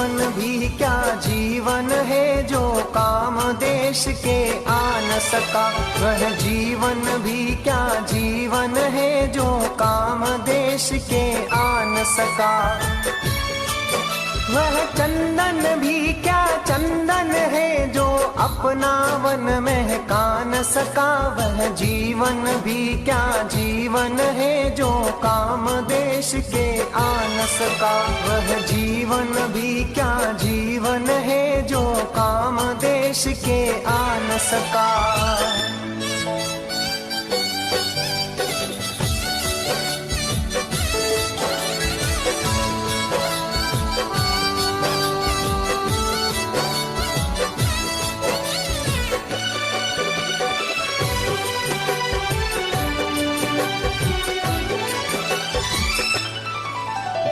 जीवन भी क्या जीवन है जो काम देश के आ न सका। वह जीवन भी क्या जीवन है जो काम देश के आ न सका। वह चंदन भी क्या चंदन है जो अपना वन महका न सका। वह जीवन भी क्या जीवन है जो काम देश के आ न सका। वह जीवन भी क्या जीवन है जो काम देश के आ न सका।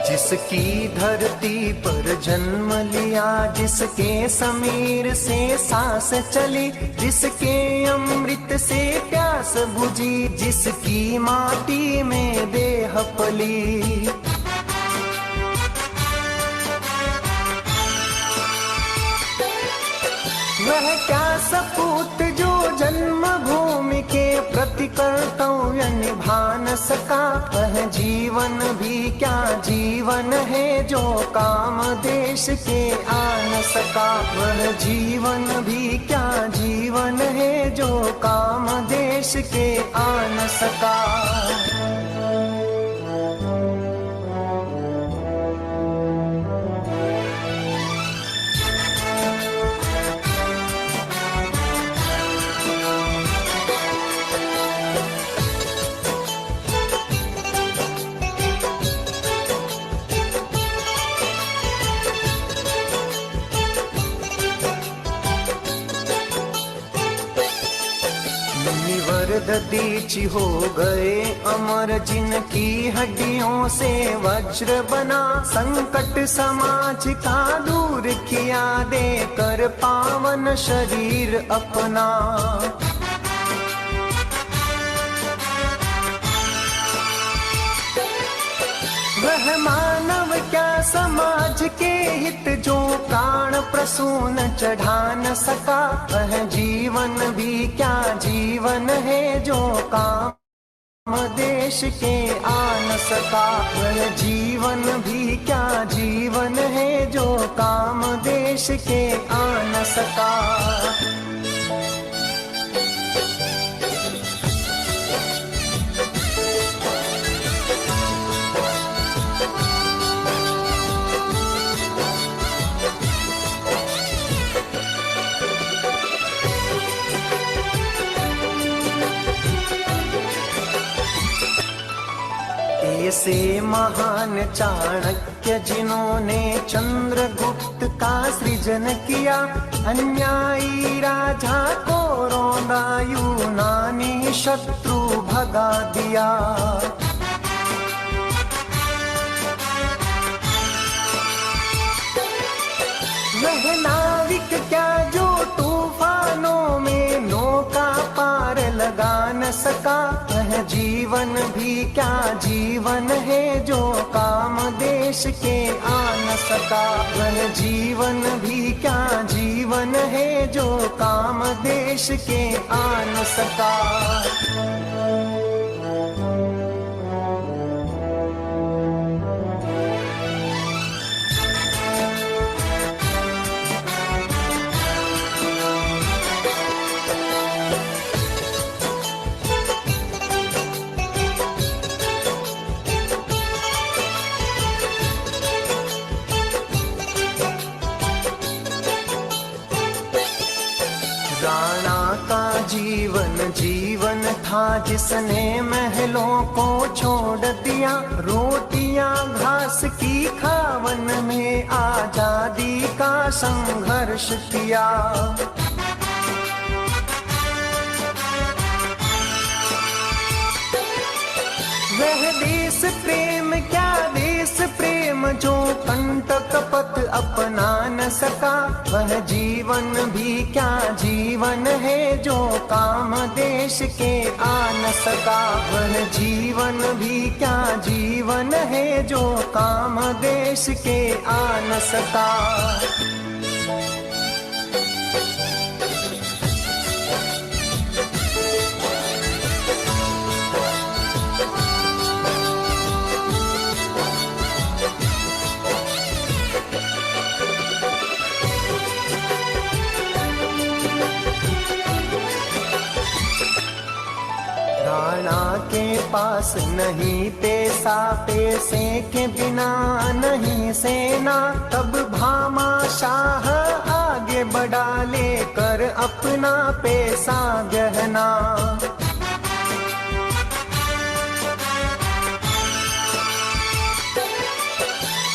जिसकी धरती पर जन्म लिया, जिसके समीर से सांस चली, जिसके अमृत से प्यास बुझी, जिसकी माटी में देह पली। वह क्या सपूत जो जन्मभूमि के प्रति कर्तव्य निभा न सका। वह जीवन भी क्या जीवन है जो काम देश के आ न सका। वह जीवन भी क्या जीवन है जो काम देश के आ न सका। दीची हो गए अमर, जिनकी हड्डियों से वज्र बना। संकट समाज का दूर किया, देकर पावन शरीर अपना। वह मानव क्या समाज के हित जो प्राण प्रसून चढ़ा न सका। वह जीवन भी क्या जीवन है जो काम देश के आ न सका। वह जीवन भी क्या जीवन है जो काम देश के आ न सका। ऐसे महान चाणक्य जिन्होंने चंद्रगुप्त का सृजन किया। अन्यायी राजा को रौंदा, यूनानी शत्रु भगा दिया। वह नाविक क्या जो तूफानों में नौका पार लगा न सका। वह जीवन भी क्या जीवन है जो काम देश के आ न सका। वह जीवन भी क्या जीवन है जो काम देश के आ न सका। राणा का जीवन जीवन था जिसने महलों को छोड़ दिया। रोटियां घास की खावन में आजादी का संघर्ष किया। वह देश प्रेम क्या देश प्रेम प्रेम जो कंट कपट अपना न सका, वह जीवन भी क्या जीवन है जो काम देश के आ न सका। वह जीवन भी क्या जीवन है जो काम देश के आ न सका। राणा के पास नहीं पैसा, पैसे के बिना नहीं सेना, तब भामा शाह आगे बढ़ा लेकर अपना पैसा गहना।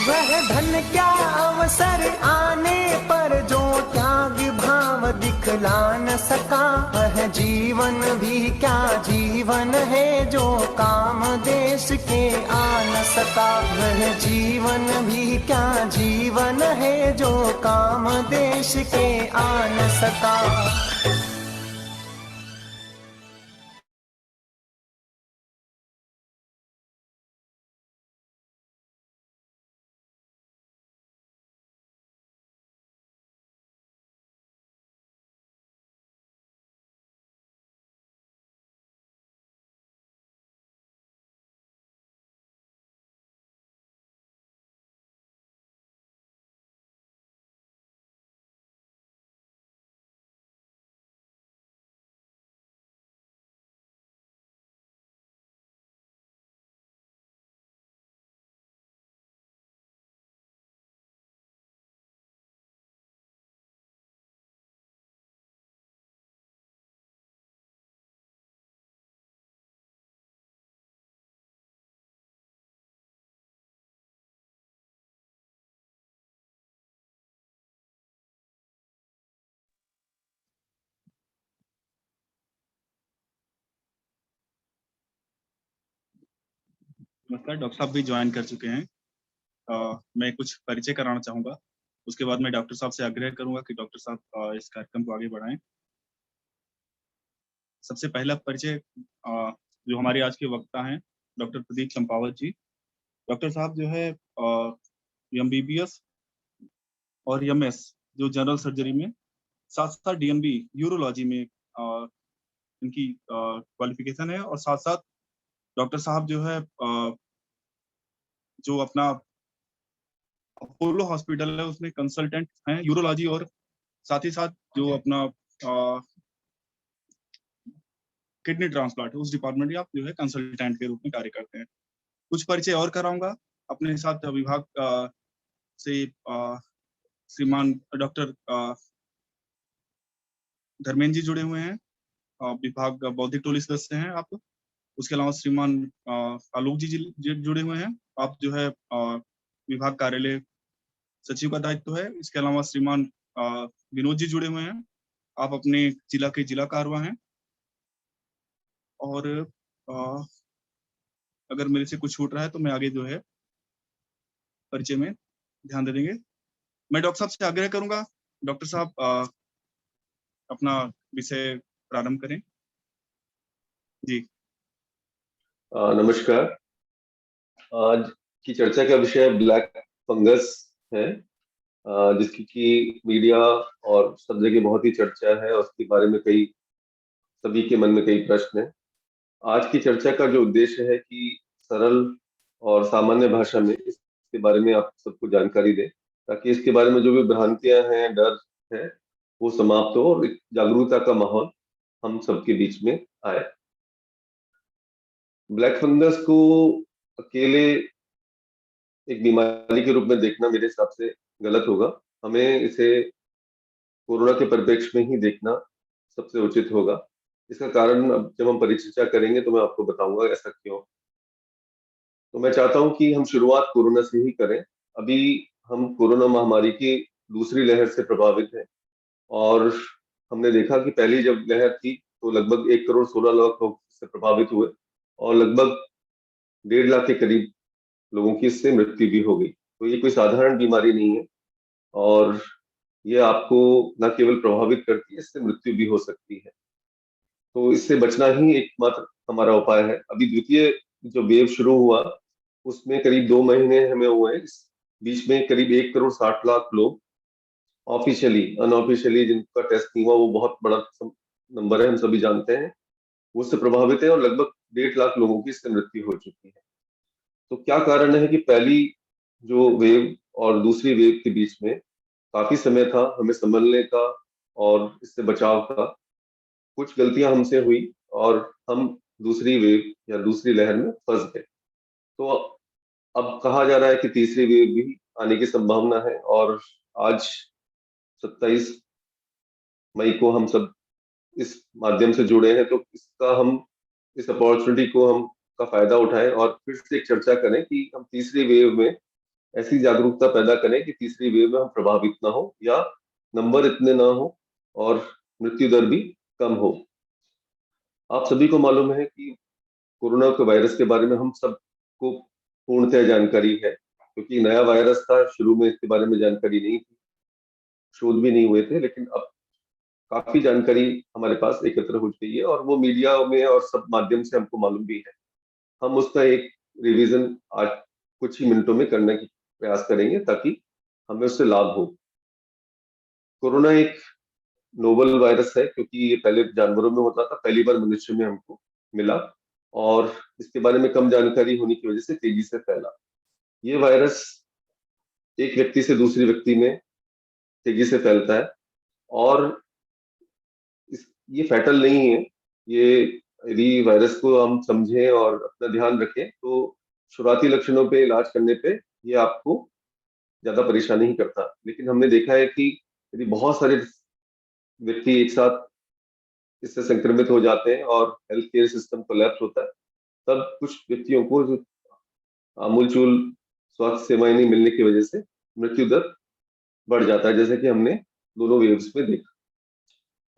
वह धन क्या अवसर आने पर जो त्याग भाव दिखला न सका, वह जीवन भी क्या जीवन है जो काम देश के आ न सका। वह जीवन भी क्या जीवन है जो काम देश के आ न सका। नमस्कार, डॉक्टर साहब भी ज्वाइन कर चुके हैं। मैं कुछ परिचय कराना चाहूँगा, उसके बाद मैं डॉक्टर साहब से आग्रह करूँगा कि डॉक्टर साहब इस कार्यक्रम को आगे बढ़ाएं। सबसे पहला परिचय जो हमारे आज के वक्ता हैं, डॉक्टर प्रदीप चंपावत जी। डॉक्टर साहब जो है MBBS और MS जो जनरल सर्जरी में, साथ साथ DNB यूरोलॉजी में इनकी क्वालिफिकेशन है, और साथ साथ डॉक्टर साहब जो है जो अपना अपोलो हॉस्पिटल है उसमें कंसल्टेंट हैं यूरोलॉजी, और साथ ही साथ जो अपना किडनी ट्रांसप्लांट है उस डिपार्टमेंट में आप जो है कंसल्टेंट के रूप में कार्य करते हैं। कुछ परिचय और कराऊंगा। अपने साथ विभाग से श्रीमान डॉक्टर धर्मेंद्र जी जुड़े हुए हैं, विभाग बौद्धिक टोली सदस्य हैं आप। उसके अलावा श्रीमान आलोक जी जुड़े हुए हैं, आप जो है विभाग कार्यालय सचिव का दायित्व है। इसके अलावा श्रीमान विनोद जी जुड़े हुए हैं, आप अपने जिला के जिला कारवा हैं। और अगर मेरे से कुछ छूट रहा है तो मैं आगे जो है परिचय में ध्यान दे देंगे। मैं डॉक्टर साहब से आग्रह करूंगा, डॉक्टर साहब अपना विषय प्रारंभ करें। जी नमस्कार। आज की चर्चा का विषय ब्लैक फंगस है, जिसकी की मीडिया और सब जगह बहुत ही चर्चा है, और उसके बारे में कई सभी के मन में कई प्रश्न हैं। आज की चर्चा का जो उद्देश्य है कि सरल और सामान्य भाषा में इसके बारे में आप सबको जानकारी दें, ताकि इसके बारे में जो भी भ्रांतियां हैं, डर है, वो समाप्त हो और एक जागरूकता का माहौल हम सबके बीच में आए। ब्लैक फंगस को अकेले एक बीमारी के रूप में देखना मेरे हिसाब से गलत होगा। हमें इसे कोरोना के परिप्रेक्ष्य में ही देखना सबसे उचित होगा। इसका कारण अब जब हम परिचर्चा करेंगे तो मैं आपको बताऊंगा ऐसा क्यों। तो मैं चाहता हूं कि हम शुरुआत कोरोना से ही करें। अभी हम कोरोना महामारी की दूसरी लहर से प्रभावित हैं, और हमने देखा कि पहली जब लहर थी तो लगभग 1,16,00,000 लोग इससे प्रभावित हुए, और लगभग 1.5 लाख के करीब लोगों की इससे मृत्यु भी हो गई। तो ये कोई साधारण बीमारी नहीं है और ये आपको न केवल प्रभावित करती है, इससे मृत्यु भी हो सकती है। तो इससे बचना ही एकमात्र हमारा उपाय है। अभी द्वितीय जो वेव शुरू हुआ उसमें करीब 2 महीने हमें हुए हैं। इस बीच में करीब 1,60,00,000 लोग ऑफिशियली, अनऑफिशियली जिनका टेस्ट नहीं हुआ, वो बहुत बड़ा नंबर है, हम सभी जानते हैं, वो उससे प्रभावित है और लगभग 1,50,000 लोगों की इससे मृत्यु हो चुकी है। तो क्या कारण है कि पहली जो वेव और दूसरी वेव के बीच में काफी समय था हमें संभलने का और इससे बचाव का। कुछ गलतियां हमसे हुई और हम दूसरी वेव या दूसरी लहर में फंस गए। तो अब कहा जा रहा है कि तीसरी वेव भी आने की संभावना है और आज 27 मई को हम सब इस माध्यम से जुड़े हैं, तो इसका हम इस अपॉर्चुनिटी को हम का फायदा उठाएं और फिर से एक चर्चा करें कि हम तीसरी वेव में ऐसी जागरूकता पैदा करें कि तीसरी वेव में हम प्रभावित ना हो या नंबर इतने ना हो और मृत्यु दर भी कम हो। आप सभी को मालूम है कि कोरोना के वायरस के बारे में हम सबको पूर्णतः जानकारी है, क्योंकि नया वायरस था, शुरू में इसके बारे में जानकारी नहीं थी, शोध भी नहीं हुए थे, लेकिन अब काफी जानकारी हमारे पास एकत्र हो गई है और वो मीडिया में और सब माध्यम से हमको मालूम भी है। हम उसका एक रिवीजन आज कुछ ही मिनटों में करने की प्रयास करेंगे ताकि हमें उससे लाभ हो। कोरोना एक नोवल वायरस है क्योंकि ये पहले जानवरों में होता था, पहली बार मनुष्य में हमको मिला और इसके बारे में कम जानकारी होने की वजह से तेजी से फैला। ये वायरस एक व्यक्ति से दूसरे व्यक्ति में तेजी से फैलता है और ये फैटल नहीं है। ये यदि वायरस को हम समझें और अपना ध्यान रखें तो शुरुआती लक्षणों पे इलाज करने पे ये आपको ज्यादा परेशान नहीं करता। लेकिन हमने देखा है कि यदि बहुत सारे व्यक्ति एक साथ इससे संक्रमित हो जाते हैं और हेल्थ केयर सिस्टम कोलैप्स होता है, तब कुछ व्यक्तियों को जो आमूलचूल स्वास्थ्य सेवाएं नहीं मिलने की वजह से मृत्यु दर बढ़ जाता है, जैसे कि हमने दोनों वेव्स में देखा।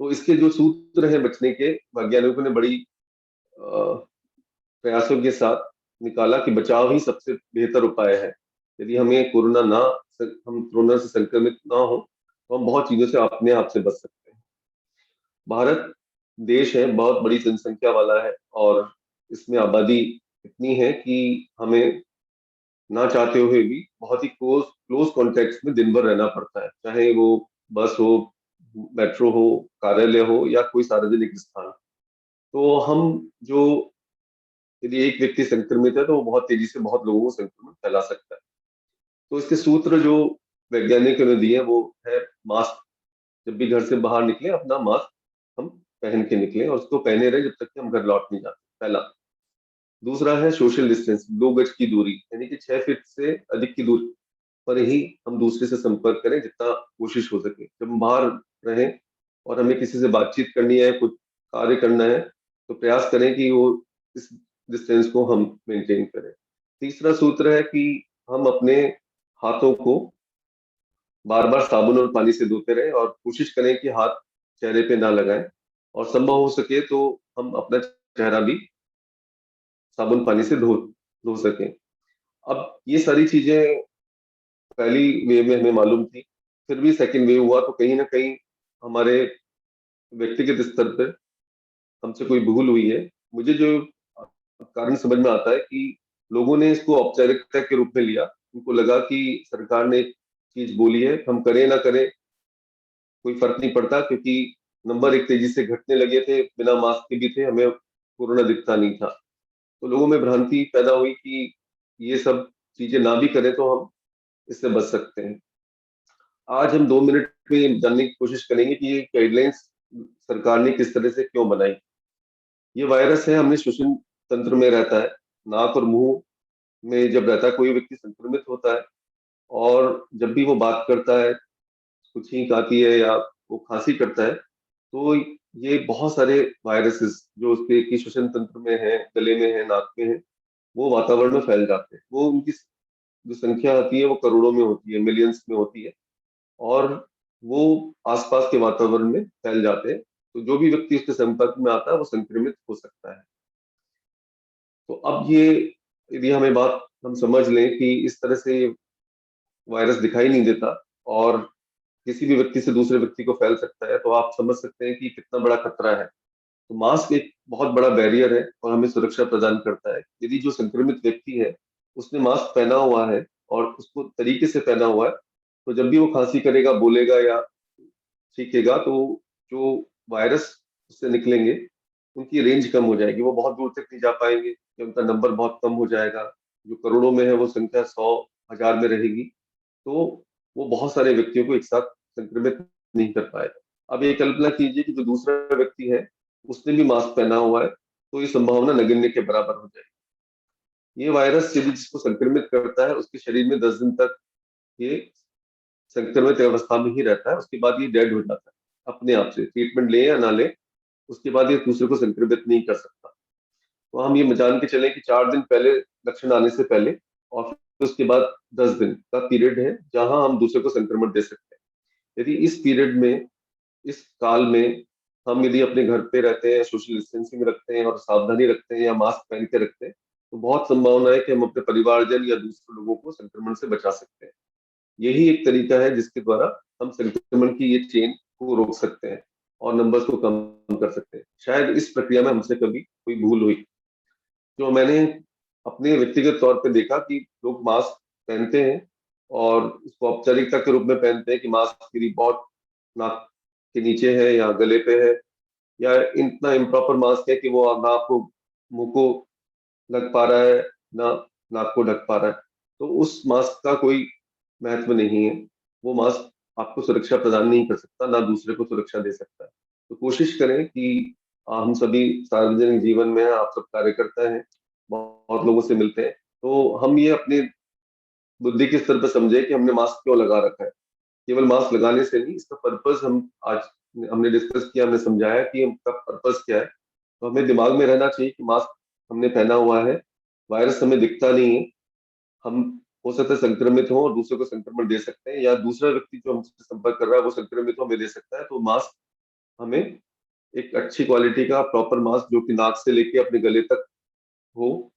तो इसके जो सूत्र हैं बचने के, वैज्ञानिकों ने बड़ी प्रयासों के साथ निकाला कि बचाव ही सबसे बेहतर उपाय है। यदि हमें हम कोरोना से संक्रमित ना हो तो हम बहुत चीजों से अपने आप से बच सकते हैं। भारत देश है, बहुत बड़ी जनसंख्या वाला है और इसमें आबादी इतनी है कि हमें ना चाहते हुए भी बहुत ही क्लोज कॉन्टेक्ट में दिन भर रहना पड़ता है, चाहे वो बस हो, मेट्रो हो, कार्यालय हो या कोई सार्वजनिक स्थान। तो हम जो यदि एक व्यक्ति संक्रमित है तो वो बहुत तेजी से बहुत लोगों को संक्रमण फैला सकता है। तो इसके सूत्र जो वैज्ञानिकों ने दिए वो है मास्क। जब भी घर से बाहर निकले अपना मास्क हम पहन के निकले और उसको पहने रहे जब तक कि हम घर लौट नहीं जाते, पहला। दूसरा है सोशल डिस्टेंस, 2 गज की दूरी, यानी कि 6 फीट से अधिक की दूरी पर ही हम दूसरे से संपर्क करें जितना कोशिश हो सके। जब हम बाहर रहें और हमें किसी से बातचीत करनी है, कुछ कार्य करना है, तो प्रयास करें कि वो इस डिस्टेंस को हम मेंटेन करें। तीसरा सूत्र है कि हम अपने हाथों को बार बार साबुन और पानी से धोते रहें और कोशिश करें कि हाथ चेहरे पे ना लगाएं और संभव हो सके तो हम अपना चेहरा भी साबुन पानी से धो धो सकें। अब ये सारी चीजें पहली वेव में हमें मालूम थी, फिर भी सेकंड वेव हुआ तो कहीं ना कहीं हमारे व्यक्तिगत स्तर पर हमसे कोई भूल हुई है। मुझे जो कारण समझ में आता है कि लोगों ने इसको औपचारिकता के रूप में लिया। उनको लगा कि सरकार ने एक चीज बोली है, हम करें ना करें कोई फर्क नहीं पड़ता, क्योंकि नंबर एक तेजी से घटने लगे थे, बिना मास्क के भी थे, हमें कोरोना दिखता नहीं था। तो लोगों में भ्रांति पैदा हुई कि ये सब चीजें ना भी करें तो हम इससे बच सकते हैं। आज हम 2 मिनट में जानने की कोशिश करेंगे कि ये गाइडलाइंस सरकार ने किस तरह से क्यों बनाई। ये वायरस है, हमने श्वसन तंत्र में रहता है, नाक और मुंह में जब रहता है कोई व्यक्ति संक्रमित होता है और जब भी वो बात करता है, कुछ छींक आती है या वो खांसी करता है, तो ये बहुत सारे वायरसेस जो उसके की श्वसन तंत्र में है, गले में है, नाक में है, वो वातावरण में फैल जाते हैं। वो उनकी जो संख्या आती है वो करोड़ों में होती है, मिलियंस में होती है और वो आसपास के वातावरण में फैल जाते हैं। तो जो भी व्यक्ति उसके संपर्क में आता है वो संक्रमित हो सकता है। तो अब ये यदि हमें बात हम समझ लें कि इस तरह से वायरस दिखाई नहीं देता और किसी भी व्यक्ति से दूसरे व्यक्ति को फैल सकता है, तो आप समझ सकते हैं कि कितना बड़ा खतरा है। तो मास्क एक बहुत बड़ा बैरियर है और हमें सुरक्षा प्रदान करता है। यदि जो संक्रमित व्यक्ति है उसने मास्क पहना हुआ है और उसको तरीके से पहना हुआ है, तो जब भी वो खांसी करेगा, बोलेगा या छींकेगा, तो जो वायरस उससे निकलेंगे उनकी रेंज कम हो जाएगी, वो बहुत दूर तक नहीं जा पाएंगे या उनका नंबर बहुत कम हो जाएगा। जो करोड़ों में है वो संख्या 100,000 में रहेगी, तो वो बहुत सारे व्यक्तियों को एक साथ संक्रमित नहीं कर पाएगा। अब ये कल्पना कीजिए कि जो दूसरा व्यक्ति है उसने भी मास्क पहना हुआ है, तो ये संभावना नगण्य के बराबर हो जाएगी। ये वायरस यदि जिसको संक्रमित करता है उसके शरीर में 10 दिन तक ये संक्रमित अवस्था में ही रहता है, उसके बाद ये डेड हो जाता है अपने आप से, ट्रीटमेंट ले या ना ले, उसके बाद ये दूसरे को संक्रमित नहीं कर सकता। तो हम ये जान के चलें कि 4 दिन पहले लक्षण आने से पहले और फिर उसके बाद 10 दिन का पीरियड है जहां हम दूसरे को संक्रमण दे सकते हैं। यदि इस पीरियड में, इस काल में हम यदि अपने घर पे रहते हैं, सोशल डिस्टेंसिंग रखते हैं और सावधानी रखते हैं या मास्क पहन के रखते हैं, तो बहुत संभावना है कि हम अपने परिवारजन या दूसरे लोगों को संक्रमण से बचा सकते हैं। यही एक तरीका है जिसके द्वारा हम संक्रमण की ये चेन को रोक सकते हैं और नंबर्स को कम कर सकते हैं। शायद इस प्रक्रिया में हमसे कभी कोई भूल हुई। जो मैंने अपने व्यक्तिगत तौर पे देखा कि लोग मास्क पहनते हैं और उसको औपचारिकता के रूप में पहनते हैं कि मास्क मेरी बहुत नाक के नीचे है या गले पे है, या इतना इम्प्रॉपर मास्क है कि वो ना आपको मुंह को ढक पा रहा है, ना नाक को ढक पा रहा है। तो उस मास्क का कोई महत्व नहीं है। वो मास्क आपको सुरक्षा प्रदान नहीं कर सकता, ना दूसरे को सुरक्षा दे सकता है। तो कोशिश करें कि हम सभी सार्वजनिक जीवन में हैं, आप सब कार्यकर्ता हैं, बहुत लोगों से मिलते हैं, तो हम ये अपने बुद्धि के स्तर पर समझे कि हमने मास्क क्यों लगा रखा है। केवल मास्क लगाने से नहीं, इसका पर्पस हम आज हमने डिस्कस किया, हमने समझाया कि इसका पर्पस क्या है। तो हमें दिमाग में रहना चाहिए कि मास्क हमने पहना हुआ है, वायरस हमें दिखता नहीं है, हम हो सकता है संक्रमित हो और दूसरे को संक्रमण दे सकते हैं, या दूसरा व्यक्ति जो हमसे संपर्क कर रहा है वो संक्रमित हो, हमें दे सकता है। तो मास्क हमें एक अच्छी क्वालिटी का प्रॉपर मास्क जो कि नाक से लेके अपने गले तक हो,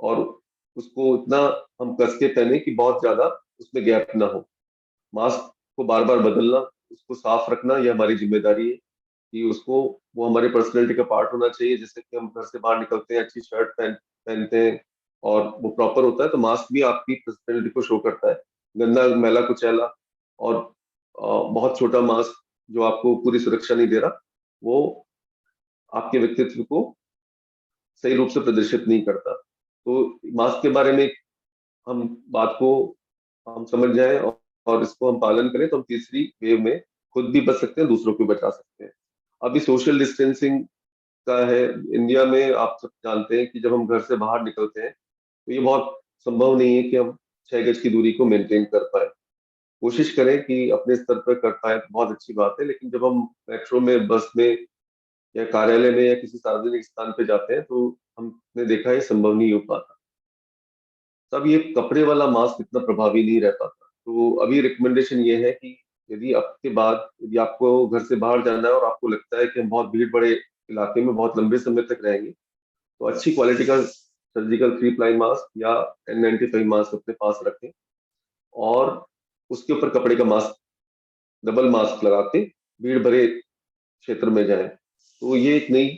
और उसको इतना हम कस के पहने कि बहुत ज्यादा उसमें गैप ना हो। मास्क को बार बार बदलना, उसको साफ रखना, ये हमारी जिम्मेदारी है कि उसको, वो हमारे पर्सनैलिटी का पार्ट होना चाहिए। जैसे कि हम घर से बाहर निकलते हैं, अच्छी शर्ट पहनते हैं और वो प्रॉपर होता है, तो मास्क भी आपकी पर्सनैलिटी को शो करता है। गंदा मैला कुचैला और बहुत छोटा मास्क जो आपको पूरी सुरक्षा नहीं दे रहा, वो आपके व्यक्तित्व को सही रूप से प्रदर्शित नहीं करता। तो मास्क के बारे में हम बात को हम समझ जाएं और इसको हम पालन करें, तो हम तीसरी वेव में खुद भी बच सकते हैं, दूसरों को बचा सकते हैं। अभी सोशल डिस्टेंसिंग का है इंडिया में, आप सब जानते हैं कि जब हम घर से बाहर निकलते हैं तो ये बहुत संभव नहीं है कि हम 6 गज की दूरी को मेंटेन कर पाए। कोशिश करें कि अपने स्तर पर कर पाए तो बहुत अच्छी बात है, लेकिन जब हम मेट्रो में, बस में या कार्यालय में या किसी सार्वजनिक स्थान पे जाते हैं तो हमने देखा है संभव नहीं हो पाता। तब ये कपड़े वाला मास्क इतना प्रभावी नहीं रह पाता। तो अभी रिकमेंडेशन ये है कि यदि आपके बाद, यदि आपको घर से बाहर जाना है और आपको लगता है कि हम बहुत भीड़ बड़े इलाके में बहुत लंबे समय तक रहेंगे, तो अच्छी क्वालिटी का सर्जिकल 3 प्लाई मास्क या N95 मास्क अपने पास रखें और उसके ऊपर कपड़े का मास्क, डबल मास्क लगा के भीड़ भरे क्षेत्र में जाएं। तो ये एक नई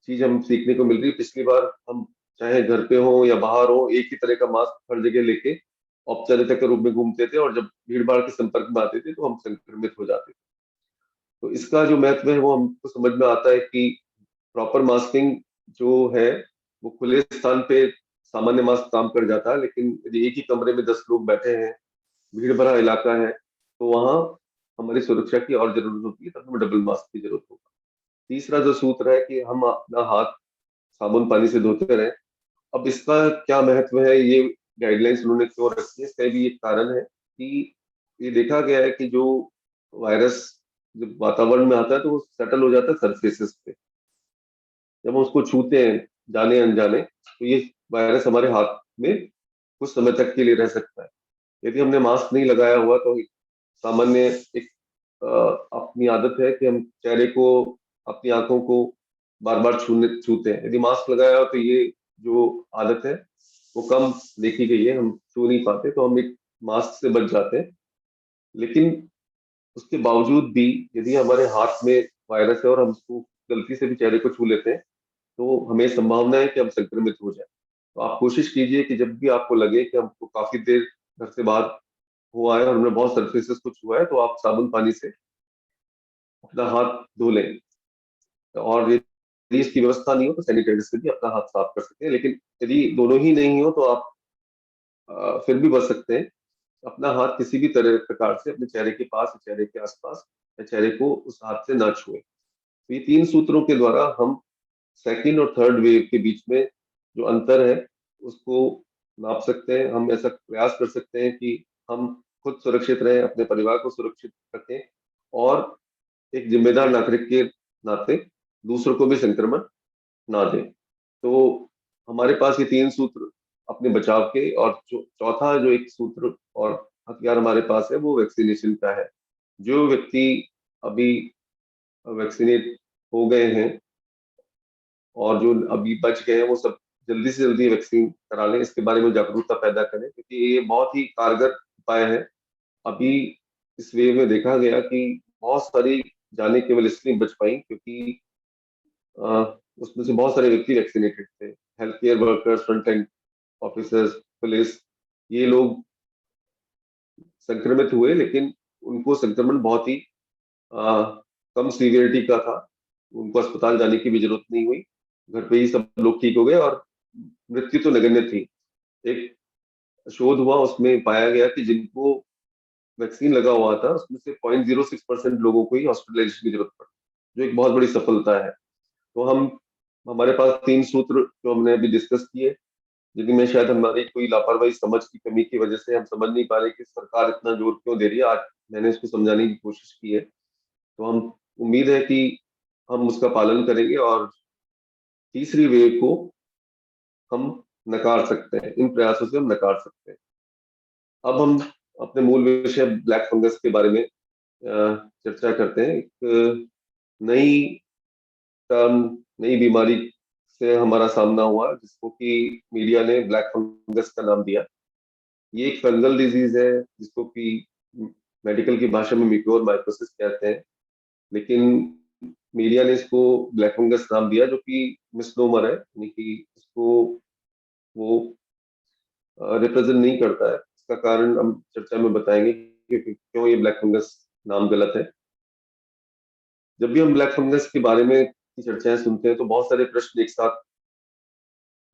चीज हम सीखने को मिल रही है। पिछली बार हम चाहे घर पे हो या बाहर हो, एक ही तरह का मास्क हर जगह लेके औपचारिकता के रूप में घूमते थे, और जब भीड़ भाड़ के संपर्क में आते थे तो हम संक्रमित हो जाते थे। तो इसका जो महत्व है वो हमको समझ में आता है कि प्रॉपर मास्किंग जो है वो खुले स्थान पे सामान्य मास्क काम कर जाता है, लेकिन यदि एक ही कमरे में 10 लोग बैठे हैं, भीड़ भरा इलाका है, तो वहां हमारी सुरक्षा की और जरूरत होती है, तब हमें डबल मास्क की जरूरत होगी। तीसरा जो सूत्र है कि हम अपना हाथ साबुन पानी से धोते रहे। अब इसका क्या महत्व है, ये गाइडलाइंस उन्होंने क्यों रखी है, इसका भी एक कारण है कि ये देखा गया है कि जो वायरस जब वातावरण में आता है तो वो सेटल हो जाता है सरफेसेस पे। जब हम उसको छूते हैं जाने अनजाने, तो ये वायरस हमारे हाथ में कुछ समय तक के लिए रह सकता है। यदि हमने मास्क नहीं लगाया हुआ तो सामान्य एक अपनी आदत है कि हम चेहरे को, अपनी आंखों को बार बार छूते हैं। यदि मास्क लगाया हो तो ये जो आदत है वो कम देखी गई है, हम छू नहीं पाते। तो हम एक मास्क से बच जाते हैं, लेकिन उसके बावजूद भी यदि हमारे हाथ में वायरस है और हम उसको गलती से भी चेहरे को छू लेते हैं तो हमें संभावना है कि हम संक्रमित हो जाए। तो आप कोशिश कीजिए कि जब भी आपको लगे कि हमको काफी देर घर से बाहर हुआ है और हमने बहुत सरफेसेस को छुआ है, तो आप साबुन पानी से अपना हाथ धो लें। और यदि इसकी व्यवस्था नहीं हो तो सैनिटाइजर से भी अपना हाथ साफ कर सकते हैं, लेकिन यदि दोनों ही नहीं हो तो आप फिर भी बच सकते हैं। अपना हाथ किसी भी तरह प्रकार से अपने चेहरे के पास, चेहरे के आसपास या चेहरे को उस हाथ से ना छुए। तो ये 3 सूत्रों के द्वारा हम सेकंड और थर्ड वेव के बीच में जो अंतर है उसको नाप सकते हैं। हम ऐसा प्रयास कर सकते हैं कि हम खुद सुरक्षित रहें, अपने परिवार को सुरक्षित रखें और एक जिम्मेदार नागरिक के नाते दूसरों को भी संक्रमण ना दें। तो हमारे पास ये 3 सूत्र अपने बचाव के, और चौथा जो एक सूत्र और हथियार हमारे पास है वो वैक्सीनेशन का है। जो व्यक्ति अभी वैक्सीनेट हो गए हैं और जो अभी बच गए हैं वो सब जल्दी से जल्दी वैक्सीन करा लें, इसके बारे में जागरूकता पैदा करें, क्योंकि ये बहुत ही कारगर उपाय है। अभी इस वेव में देखा गया कि बहुत सारी जानें केवल इसलिए बच पाई क्योंकि उसमें से बहुत सारे व्यक्ति वैक्सीनेटेड थे। Health care workers, front line officers, police, ये लोग संक्रमित हुए, लेकिन उनको संक्रमण बहुत ही कम सीवियरिटी का था। उनको अस्पताल जाने की भी जरूरत नहीं हुई, घर पे ही सब लोग ठीक हो गए और मृत्यु तो नगण्य थी। एक शोध हुआ, उसमें पाया गया कि जिनको वैक्सीन लगा हुआ था उसमें से 0.06% लोगों को ही हॉस्पिटलाइजेशन की जरूरत पड़ी, जो एक बहुत बड़ी सफलता है। तो हमारे पास 3 सूत्र जो हमने अभी डिस्कस किए, जिनमें शायद हमारी कोई लापरवाही, समझ की कमी की वजह से हम समझ नहीं पा रहे कि सरकार इतना जोर क्यों दे रही है। आज मैंने इसको समझाने की कोशिश की है, तो हम उम्मीद है कि हम उसका पालन करेंगे और तीसरी वेव को हम नकार सकते हैं। इन प्रयासों से हम नकार सकते हैं। अब हम अपने मूल विषय ब्लैक फंगस के बारे में चर्चा करते हैं। एक नई टर्म, नई बीमारी से हमारा सामना हुआ जिसको कि मीडिया ने ब्लैक फंगस का नाम दिया। ये एक फंगल डिजीज है जिसको कि मेडिकल की भाषा में म्यूकोर माइकोसिस कहते हैं, लेकिन मीडिया ने इसको ब्लैक फंगस नाम दिया, जो कि मिसनोमर है, यानी कि इसको वो रिप्रेजेंट नहीं करता है। इसका कारण हम चर्चा में बताएंगे कि क्यों ये ब्लैक फंगस नाम गलत है। जब भी हम ब्लैक फंगस के बारे में चर्चाएं सुनते हैं तो बहुत सारे प्रश्न एक साथ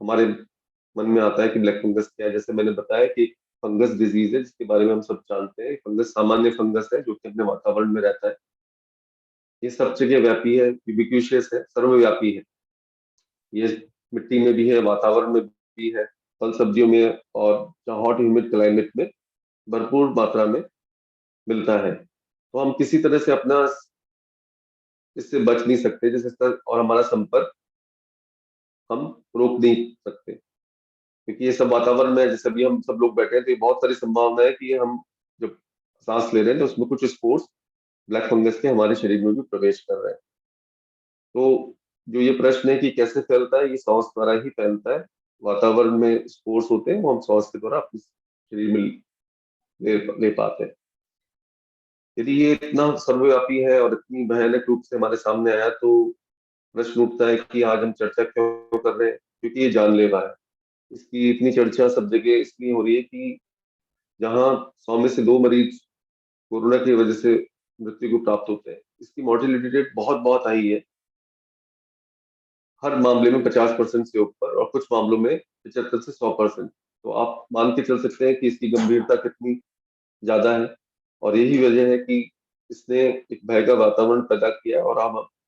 हमारे मन में आता है कि ब्लैक फंगस क्या है। जैसे मैंने बताया कि फंगस डिजीज है जिसके बारे में हम सब जानते हैं। फंगस सामान्य फंगस है जो कि अपने वातावरण में रहता है। ये सब जगह व्यापी है, यूबिक्यूशियस है, सर्वव्यापी है। ये मिट्टी में भी है, वातावरण में भी है, फल सब्जियों में, और हॉट ह्यूमिड क्लाइमेट में भरपूर मात्रा में मिलता है। तो हम किसी तरह से अपना इससे बच नहीं सकते, जैसे और हमारा संपर्क हम रोक नहीं सकते, क्योंकि ये सब वातावरण में है। जैसे अभी हम सब लोग बैठे हैं तो ये बहुत सारी संभावना है कि हम जब सांस ले रहे हैं तो उसमें कुछ स्पोर्स ब्लैक फंगस के हमारे शरीर में भी प्रवेश कर रहे हैं। तो जो ये प्रश्न है कि कैसे फैलता है, ये सांस द्वारा ही फैलता है। वातावरण में स्पोर्स होते हैं, वो हम सांस के द्वारा अपने शरीर में ले पाते हैं। यदि ये इतना सर्वव्यापी है और इतनी भयानक रूप से हमारे सामने आया, तो प्रश्न उठता है कि आज हम चर्चा क्यों कर रहे हैं, क्योंकि ये जानलेवा है। इसकी इतनी चर्चा सब जगह इसलिए हो रही है कि जहां 100 में से 2 मरीज कोरोना की वजह से मृत्यु को प्राप्त होते हैं, इसकी मोर्टेलिटी रेट बहुत बहुत हाई है। हर मामले में 50% से ऊपर, और कुछ मामलों में 75 से 100%। तो आप मान के चल सकते हैं कि इसकी गंभीरता कितनी ज्यादा है, और यही वजह है कि इसने एक भय का वातावरण पैदा किया और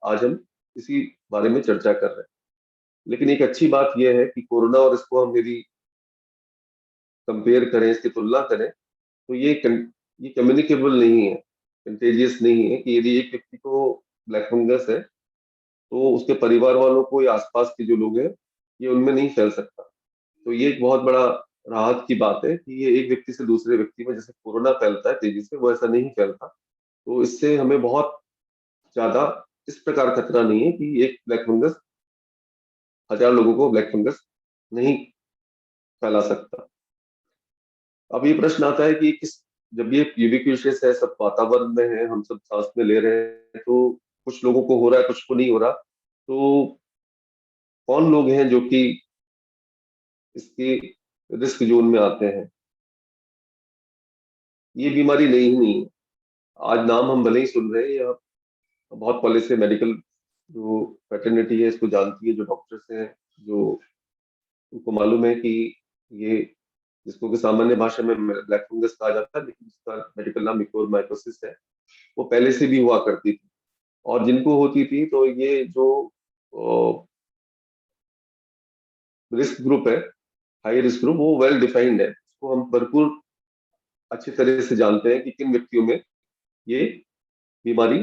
आज हम इसी बारे में चर्चा कर रहे हैं। लेकिन एक अच्छी बात यह है कि कोरोना और इसको हम यदि कंपेयर करें, इसकी तुलना करें, तो ये कम्युनिकेबल नहीं है, कंटेजियस नहीं है। कि यदि एक व्यक्ति को ब्लैक फंगस है तो उसके परिवार वालों को या आसपास के जो लोग हैं, ये उनमें नहीं फैल सकता। तो ये एक बहुत बड़ा राहत की बात है कि ये एक व्यक्ति से दूसरे व्यक्ति में जैसे कोरोना फैलता है तेजी से, वो ऐसा नहीं फैलता। तो इससे हमें बहुत ज्यादा इस प्रकार खतरा नहीं है कि एक ब्लैक फंगस 1000 लोगों को ब्लैक फंगस नहीं फैला सकता। अब ये प्रश्न आता है कि किस, जब ये यूबिक्विशियस है, सब वातावरण में है, हम सब सांस में ले रहे हैं, तो कुछ लोगों को हो रहा है, कुछ को नहीं हो रहा, तो कौन लोग हैं जो कि इसके रिस्क जोन में आते हैं? ये बीमारी नहीं है। आज नाम हम भले ही सुन रहे हैं, या बहुत पहले से मेडिकल जो फैटर्निटी है इसको जानती है, जो डॉक्टर्स हैं, जो उनको मालूम है कि ये, जिसको कि सामान्य भाषा में ब्लैक फंगस कहा जाता है, लेकिन इसका मेडिकल नाम मिकोरमाइकोसिस है, वो पहले से भी हुआ करती थी। और जिनको होती थी, तो ये जो रिस्क ग्रुप है, हाई रिस्क ग्रुप, वो वेल डिफाइंड है, उसको हम भरपूर अच्छी तरह से जानते हैं कि किन व्यक्तियों में ये बीमारी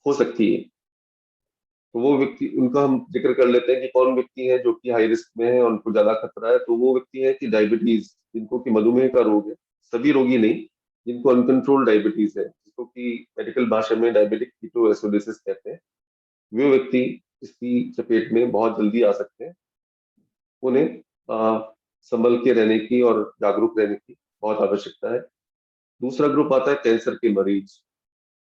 हो सकती है। तो वो व्यक्ति, उनका हम जिक्र कर लेते हैं कि कौन व्यक्ति है जो कि हाई रिस्क में है और उनको ज्यादा खतरा है। तो वो व्यक्ति है कि डायबिटीज, जिनको कि मधुमेह का रोग है, सभी रोगी नहीं, जिनको अनकंट्रोल डायबिटीज है, जिसको कि मेडिकल भाषा में डायबिटिक कीटोएसिडोसिस कहते हैं, वे व्यक्ति इसकी चपेट में बहुत जल्दी आ सकते हैं। उन्हें संभल के रहने की और जागरूक रहने की बहुत आवश्यकता है। दूसरा ग्रुप आता है कैंसर के मरीज,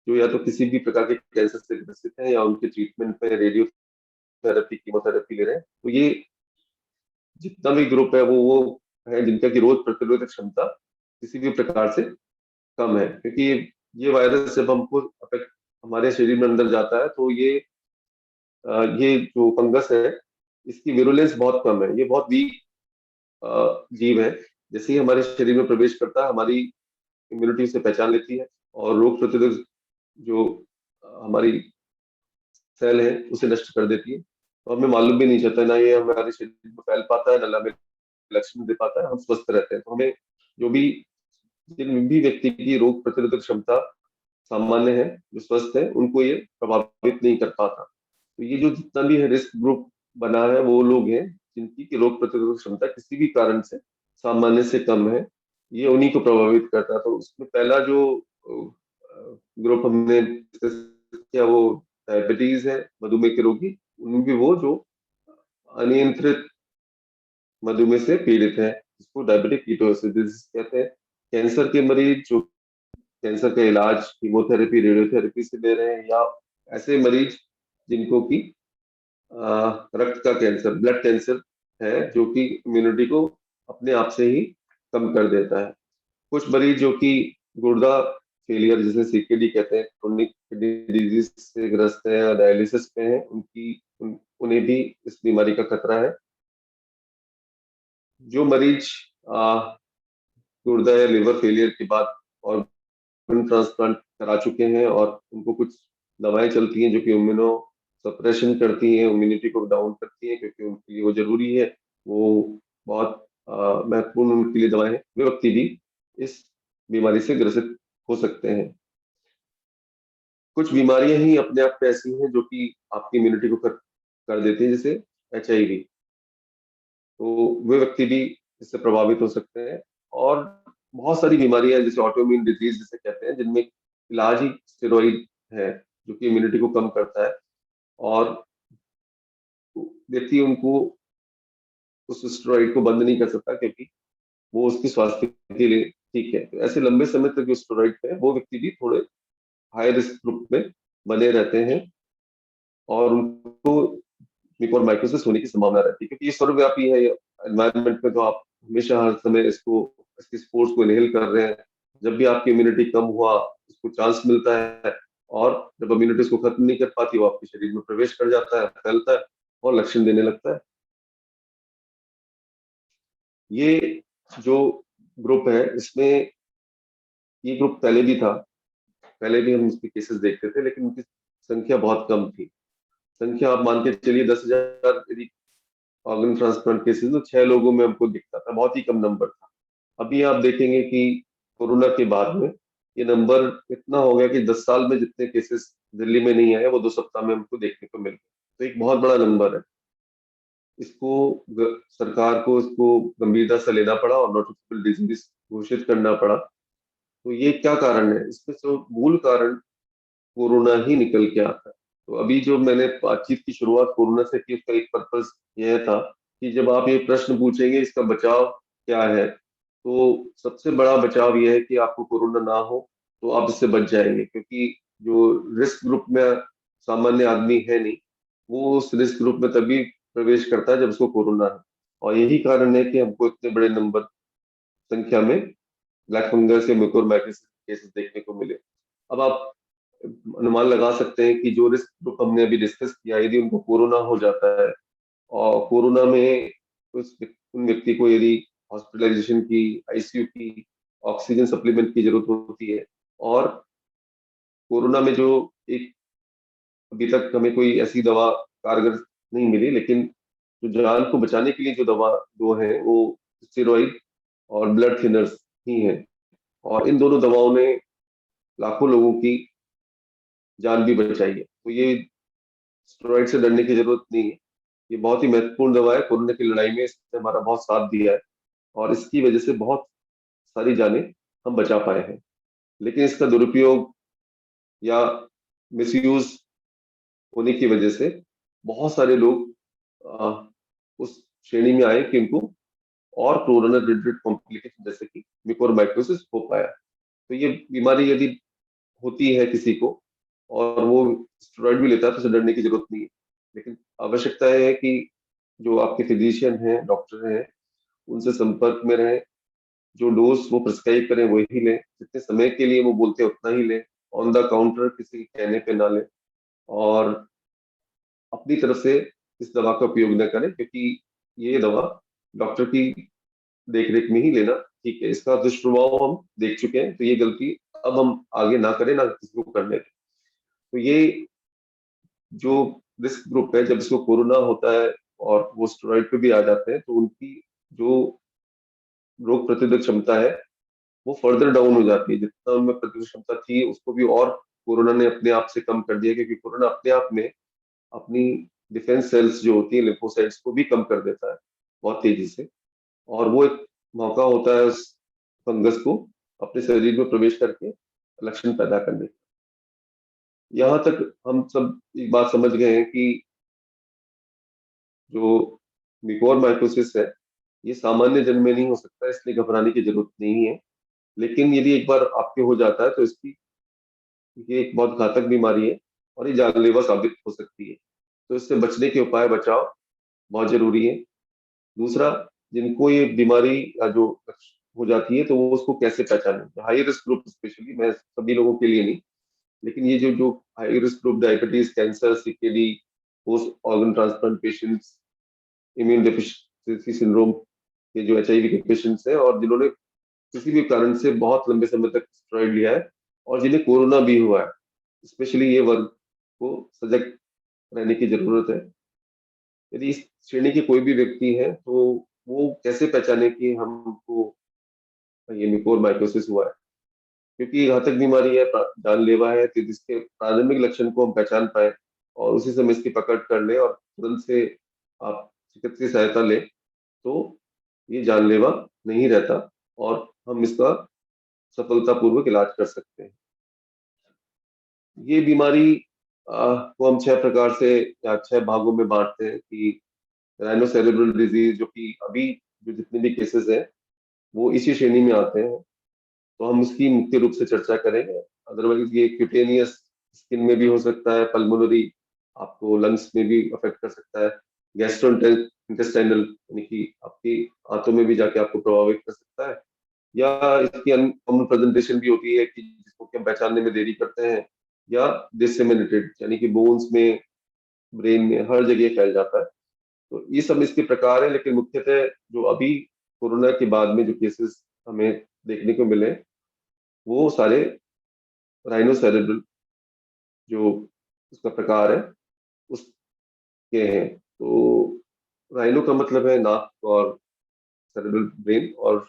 जो या तो किसी भी प्रकार के कैंसर से ग्रसित हैं या उनके ट्रीटमेंट में रेडियोथेरेपी, कीमोथेरेपी ले रहे हैं। तो ये जितना भी ग्रुप है, वो है जिनका की रोग प्रतिरोधक क्षमता किसी भी प्रकार से कम है, क्योंकि ये वायरस जब हमको अफेक्ट, हमारे शरीर में अंदर जाता है, तो ये जो फंगस है, इसकी विरुलेंस बहुत कम है, ये बहुत वीक जीव है। जैसे ही हमारे शरीर में प्रवेश करता है, हमारी इम्यूनिटी उसे पहचान लेती है और रोग प्रतिरोधक जो हमारी सेल है उसे नष्ट कर देती है। तो हमें मालूम भी नहीं चलता, ना ये हमारे शरीर में फैल पाता है, ना हमें लक्षण दे पाता है, हम स्वस्थ रहते हैं। तो हमें जो भी, जिन भी व्यक्ति की रोग प्रतिरोधक क्षमता सामान्य है, जो स्वस्थ है, उनको ये प्रभावित नहीं कर पाता। तो ये जो जितना भी है रिस्क ग्रुप बना है, वो लोग हैं जिनकी की रोग प्रतिरोधक क्षमता किसी भी कारण से सामान्य से कम है, ये उन्हीं को प्रभावित करता है। तो उसमें पहला जो ग्रुप हमने discuss किया, वो डायबिटीज है, मधुमेह के रोगी, उनमें वो जो अनियंत्रित मधुमेह से पीड़ित है, जिसको डायबिटिक कीटोएसिडोसिस कहते हैं। कैंसर के मरीज जो कैंसर का इलाज कीमोथेरेपी, रेडियोथेरेपी से ले रहे हैं, या ऐसे मरीज जिनको कि रक्त का कैंसर, ब्लड कैंसर है, जो कि इम्यूनिटी को अपने आप से ही कम कर देता है। कुछ मरीज जो कि गुर्दा फेलियर, जिसे सीकेडी कहते हैं, क्रोनिक किडनी डिजीज से ग्रस्त है या डायलिसिस पे हैं, उन्हें भी इस बीमारी का खतरा है। जो मरीज गुर्दा या लिवर फेलियर के बाद ऑर्गन ट्रांसप्लांट करा चुके हैं और उनको कुछ दवाएं चलती हैं जो कि इम्यूनो सप्रेशन करती हैं, इम्यूनिटी को डाउन करती हैं, क्योंकि उनके लिए वो जरूरी है, वो बहुत महत्वपूर्ण उनके लिए दवाएं हैं, वे व्यक्ति भी इस बीमारी से ग्रसित हो सकते हैं। कुछ बीमारियां ही अपने आप में ऐसी हैं जो कि आपकी इम्यूनिटी को कर देती है, जैसे HIV। तो वे व्यक्ति भी इससे प्रभावित हो सकते हैं। और बहुत सारी बीमारियां जैसे ऑटोइम्यून डिजीज जिसे कहते हैं, जिनमें इलाज ही स्टेरॉइड है, जो कि इम्यूनिटी को कम करता है, और व्यक्ति उनको उस स्टेरॉइड को बंद नहीं कर सकता, क्योंकि वो उसकी स्वास्थ्य के लिए ठीक है। तो ऐसे लंबे समय तक जो स्टेरॉइड पे है, वो व्यक्ति भी थोड़े हाई रिस्क ग्रुप में बने रहते हैं और उनको म्यूकोरमाइकोसिस होने की संभावना रहती है, क्योंकि ये सर्वव्यापी है। एनवायरनमेंट में तो आप हमेशा हर समय इसकी स्पोर्ट्स को इनहेल कर रहे हैं। जब भी आपकी इम्यूनिटी कम हुआ, उसको चांस मिलता है, और जब इम्यूनिटी उसको खत्म नहीं कर पाती, वो आपके शरीर में प्रवेश कर जाता है, फैलता है और लक्षण देने लगता है। ये जो ग्रुप है, इसमें ये ग्रुप पहले भी था, पहले भी हम इसके केसेस देखते थे, लेकिन उनकी संख्या बहुत कम थी। संख्या आप मान के चलिए 10,000 यदि ऑर्गन ट्रांसप्लांट केसेस, तो 6 लोगों में हमको दिखता था, बहुत ही कम नंबर था। अभी आप देखेंगे कि कोरोना के बाद में ये नंबर इतना हो गया कि 10 साल में जितने केसेस दिल्ली में नहीं आए, वो 2 सप्ताह में हमको देखने को मिल गए। तो एक बहुत बड़ा नंबर है। इसको सरकार को इसको गंभीरता से लेना पड़ा और नोटिफिकेबल डिजीज घोषित करना पड़ा। तो ये क्या कारण है? इसमें तो मूल कारण कोरोना ही निकल के आता है। तो अभी जो मैंने बातचीत की शुरुआत कोरोना से की, उसका एक पर्पस यह था कि जब आप ये प्रश्न पूछेंगे इसका बचाव क्या है, तो सबसे बड़ा बचाव ये है कि आपको कोरोना ना हो, तो आप इससे बच जाएंगे, क्योंकि जो रिस्क ग्रुप में सामान्य आदमी है नहीं, वो उस रिस्क ग्रुप में तभी प्रवेश करता है जब उसको कोरोना है। और यही कारण है कि हमको इतने बड़े नंबर संख्या में ब्लैक फंगस या म्यूकोरमाइकोसिस केसेस देखने को मिले। अब आप अनुमान लगा सकते हैं कि जो रिस्क ग्रुप हमने अभी डिस्कस किया, यदि उनको कोरोना हो जाता है और कोरोना में उन व्यक्ति को यदि हॉस्पिटलाइजेशन की, आईसीयू की, ऑक्सीजन सप्लीमेंट की जरूरत होती है, और कोरोना में जो एक अभी तक हमें कोई ऐसी दवा कारगर नहीं मिली, लेकिन जो जान को बचाने के लिए जो दवा दो है वो स्टेरॉइड और ब्लड थिनर्स ही हैं। और इन दोनों दवाओं ने लाखों लोगों की जान भी बचाई है। तो ये स्टेरॉइड से डरने की जरूरत नहीं है। ये बहुत ही महत्वपूर्ण दवा है, कोरोना की लड़ाई में इसने हमारा बहुत साथ दिया है और इसकी वजह से बहुत सारी जानें हम बचा पाए हैं। लेकिन इसका दुरुपयोग या मिसयूज होने की वजह से बहुत सारे लोग उस श्रेणी में आए कि उनको और कोरोना रिलेटेड कॉम्प्लिकेशन जैसे कि म्यूकोरमाइकोसिस हो पाया। तो ये बीमारी यदि होती है किसी को और वो स्टेरॉइड भी लेता है तो उसे डरने की जरूरत नहीं है। लेकिन आवश्यकता है कि जो आपके फिजिशियन हैं, डॉक्टर हैं, उनसे संपर्क में रहें, जो डोज वो प्रिस्क्राइब करें वही लें, जितने समय के लिए वो बोलते हैं उतना ही लें, ऑन द काउंटर किसी के कहने पे ना लें, और अपनी तरफ से इस दवा का उपयोग न करें, क्योंकि ये दवा डॉक्टर की देखरेख में ही लेना ठीक है। इसका दुष्प्रभाव हम देख चुके हैं, तो ये गलती अब हम आगे ना करें, ना किसी को करने दें। तो ये जो रिस्क ग्रुप है, जब इसको कोरोना होता है और वो स्टेरॉइड पे भी आ जाते हैं, तो उनकी जो रोग प्रतिरोधक क्षमता है वो फर्दर डाउन हो जाती है। जितना उनमें प्रतिरोधक क्षमता थी उसको भी और कोरोना ने अपने आप से कम कर दिया, क्योंकि कोरोना अपने आप में अपनी डिफेंस सेल्स जो होती है, लिम्फोसाइट्स को भी कम कर देता है बहुत तेजी से। और वो एक मौका होता है उस फंगस को अपने शरीर में प्रवेश करके लक्षण पैदा करने का। यहाँ तक हम सब एक बात समझ गए हैं कि जो म्यूकोरमाइकोसिस है ये सामान्य जन में नहीं हो सकता, इसलिए घबराने की जरूरत नहीं है। लेकिन यदि एक बार आपके हो जाता है तो इसकी ये एक बहुत घातक बीमारी है और ये जानलेवा साबित हो सकती है। तो इससे बचने के उपाय, बचाव बहुत जरूरी है। दूसरा, जिनको ये बीमारी या जो हो जाती है तो वो उसको कैसे पहचानें, हाई रिस्क ग्रुप स्पेशली, मैं सभी लोगों के लिए नहीं, लेकिन ये जो जो high risk group, diabetes, cancer, CKD, post organ transplant patients, immune deficiency syndrome के जो एचआईवी के पेशेंट्स हैं, और जिन्होंने किसी भी कारण से बहुत लंबे समय तक स्टेरॉइड लिया है और जिन्हें कोरोना भी हुआ है, स्पेशली ये वर्ग को सजग रहने की जरूरत है। यदि इस श्रेणी के कोई भी व्यक्ति है तो वो कैसे पहचाने कि हमको ये म्यूकोरमाइकोसिस हुआ है, क्योंकि ये घातक बीमारी है, जानलेवा है। तो जिसके प्रारंभिक लक्षण को हम पहचान पाए और उसी समय इसकी पकड़ कर ले और तुरंत से आप चिकित्सीय सहायता लें, तो ये जानलेवा नहीं रहता और हम इसका सफलतापूर्वक इलाज कर सकते हैं। ये बीमारी को हम 6 प्रकार से या 6 भागों में बांटते हैं कि राइनोसेरेब्रल डिजीज, जो कि अभी जो जितने भी केसेस हैं वो इसी श्रेणी में आते हैं, तो हम इसकी मुख्य रूप से चर्चा करेंगे। अदरवाइज ये क्यूटेनियस स्किन में भी हो सकता है, पल्मोनरी आपको लंग्स में भी अफेक्ट कर सकता है, गैस्ट्रोइंटेस्टाइनल यानी कि आपकी आंतों में भी जाके आपको प्रभावित कर सकता है, या इसकी अनकॉमन प्रेजेंटेशन भी होती है कि जिसको कि हम पहचानने में देरी करते हैं, या डिसेमिनेटेड यानी कि बोन्स में, ब्रेन में, हर जगह फैल जाता है। तो ये सब इसके प्रकार है, लेकिन मुख्यतः जो अभी कोरोना के बाद में जो केसेस हमें देखने को मिले वो सारे राइनोसेरेब्रल जो उसका प्रकार है उसके हैं। तो राइनो का मतलब है नाक और सेरेब्रल ब्रेन, और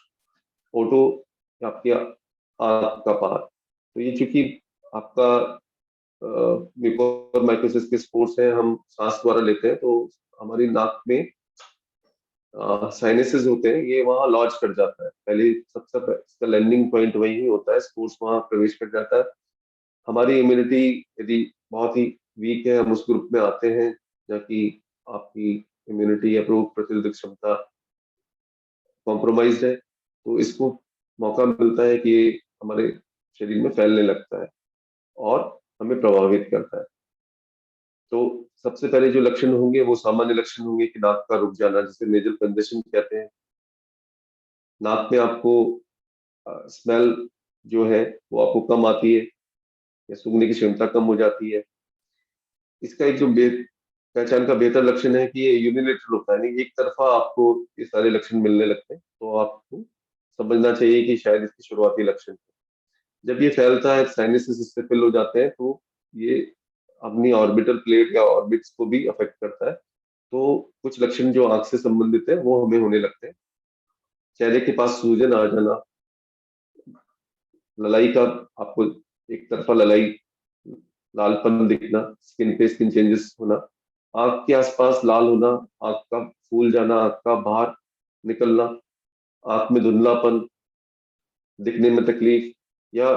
ओटो आपके आंख का पहाड़। तो ये चूंकि आपका म्यूकोरमाइकोसिस के स्पोर्स हैं, हम सांस द्वारा लेते हैं, तो हमारी नाक में साइनसेस होते हैं, ये वहाँ लॉन्च कर जाता है। पहले सबसे इसका लैंडिंग पॉइंट वही होता है, स्पोर्स वहाँ प्रवेश कर जाता है। हमारी इम्यूनिटी यदि बहुत ही वीक है, हम उस ग्रुप में आते हैं जहाँ की आपकी इम्यूनिटी या रोग प्रतिरोधक क्षमता कॉम्प्रोमाइज है, तो इसको मौका मिलता है कि ये हमारे शरीर में फैलने लगता है और हमें प्रभावित करता है। तो सबसे पहले जो लक्षण होंगे वो सामान्य लक्षण होंगे कि नाक का रुक जाना, जिसे नेजल कंजेशन कहते हैं। नाक में आपको स्मेल जो है वो आपको कम आती है या सूंघने की क्षमता कम हो जाती है। इसका एक जो पहचान का बेहतर लक्षण है कि ये यूनिलेटरल होता है, नहीं एक तरफा आपको ये सारे लक्षण मिलने लगते हैं, तो आपको समझना चाहिए कि शायद इसकी शुरुआती लक्षण है। जब ये फैलता है, साइनसेस इससे फिल हो जाते हैं, तो ये अपनी ऑर्बिटल प्लेट या ऑर्बिट्स को भी अफेक्ट करता है। तो कुछ लक्षण जो आंख से संबंधित है वो हमें होने लगते हैं। चेहरे के पास सूजन आ जाना, ललाई का आपको एक तरफा ललाई, लालपन दिखना, स्किन पे स्किन चेंजेस होना, आंख के आसपास लाल होना, आंख का फूल जाना, आंख का बाहर निकलना, आंख में धुंधलापन, दिखने में तकलीफ, या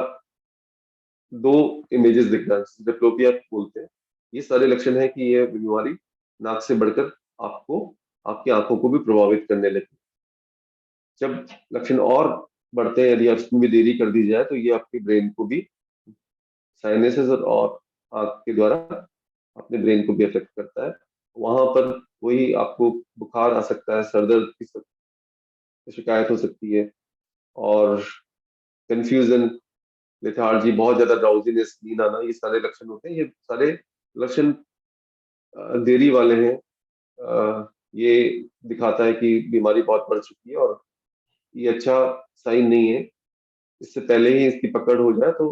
दो इमेजेस दिखना, डिप्लोपिया बोलते हैं। ये सारे लक्षण है कि ये बीमारी नाक से बढ़कर आपको आपकी आंखों को भी प्रभावित करने लगी। जब लक्षण और बढ़ते हैं, यदि उसमें भी देरी कर दी जाए, तो ये आपके ब्रेन को भी, साइनसेस और आंख के द्वारा अपने ब्रेन को भी अफेक्ट करता है। वहां पर वही आपको बुखार आ सकता है, सर दर्द की शिकायत हो सकती है, और कंफ्यूजन, लेथार्जी, बहुत ज्यादा ड्राउजीनेस, नींद आना, ये सारे लक्षण होते हैं। ये सारे लक्षण देरी वाले हैं। ये दिखाता है कि बीमारी बहुत बढ़ चुकी है और ये अच्छा साइन नहीं है। इससे पहले ही इसकी पकड़ हो जाए तो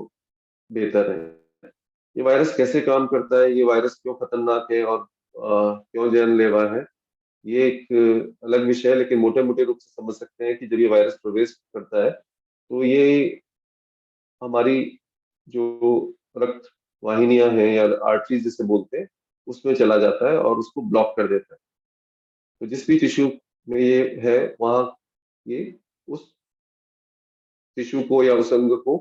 बेहतर है। ये वायरस कैसे काम करता है, ये वायरस क्यों खतरनाक है और क्यों जानलेवा है, ये एक अलग विषय है, लेकिन मोटे मोटे रूप से समझ सकते हैं कि जब ये वायरस प्रवेश करता है तो ये हमारी जो रक्त वाहिनियां हैं या आर्टरीज जिसे बोलते हैं, उसमें चला जाता है और उसको ब्लॉक कर देता है। तो जिस भी टिश्यू में ये है, वहां ये उस टिश्यू को या उस अंग को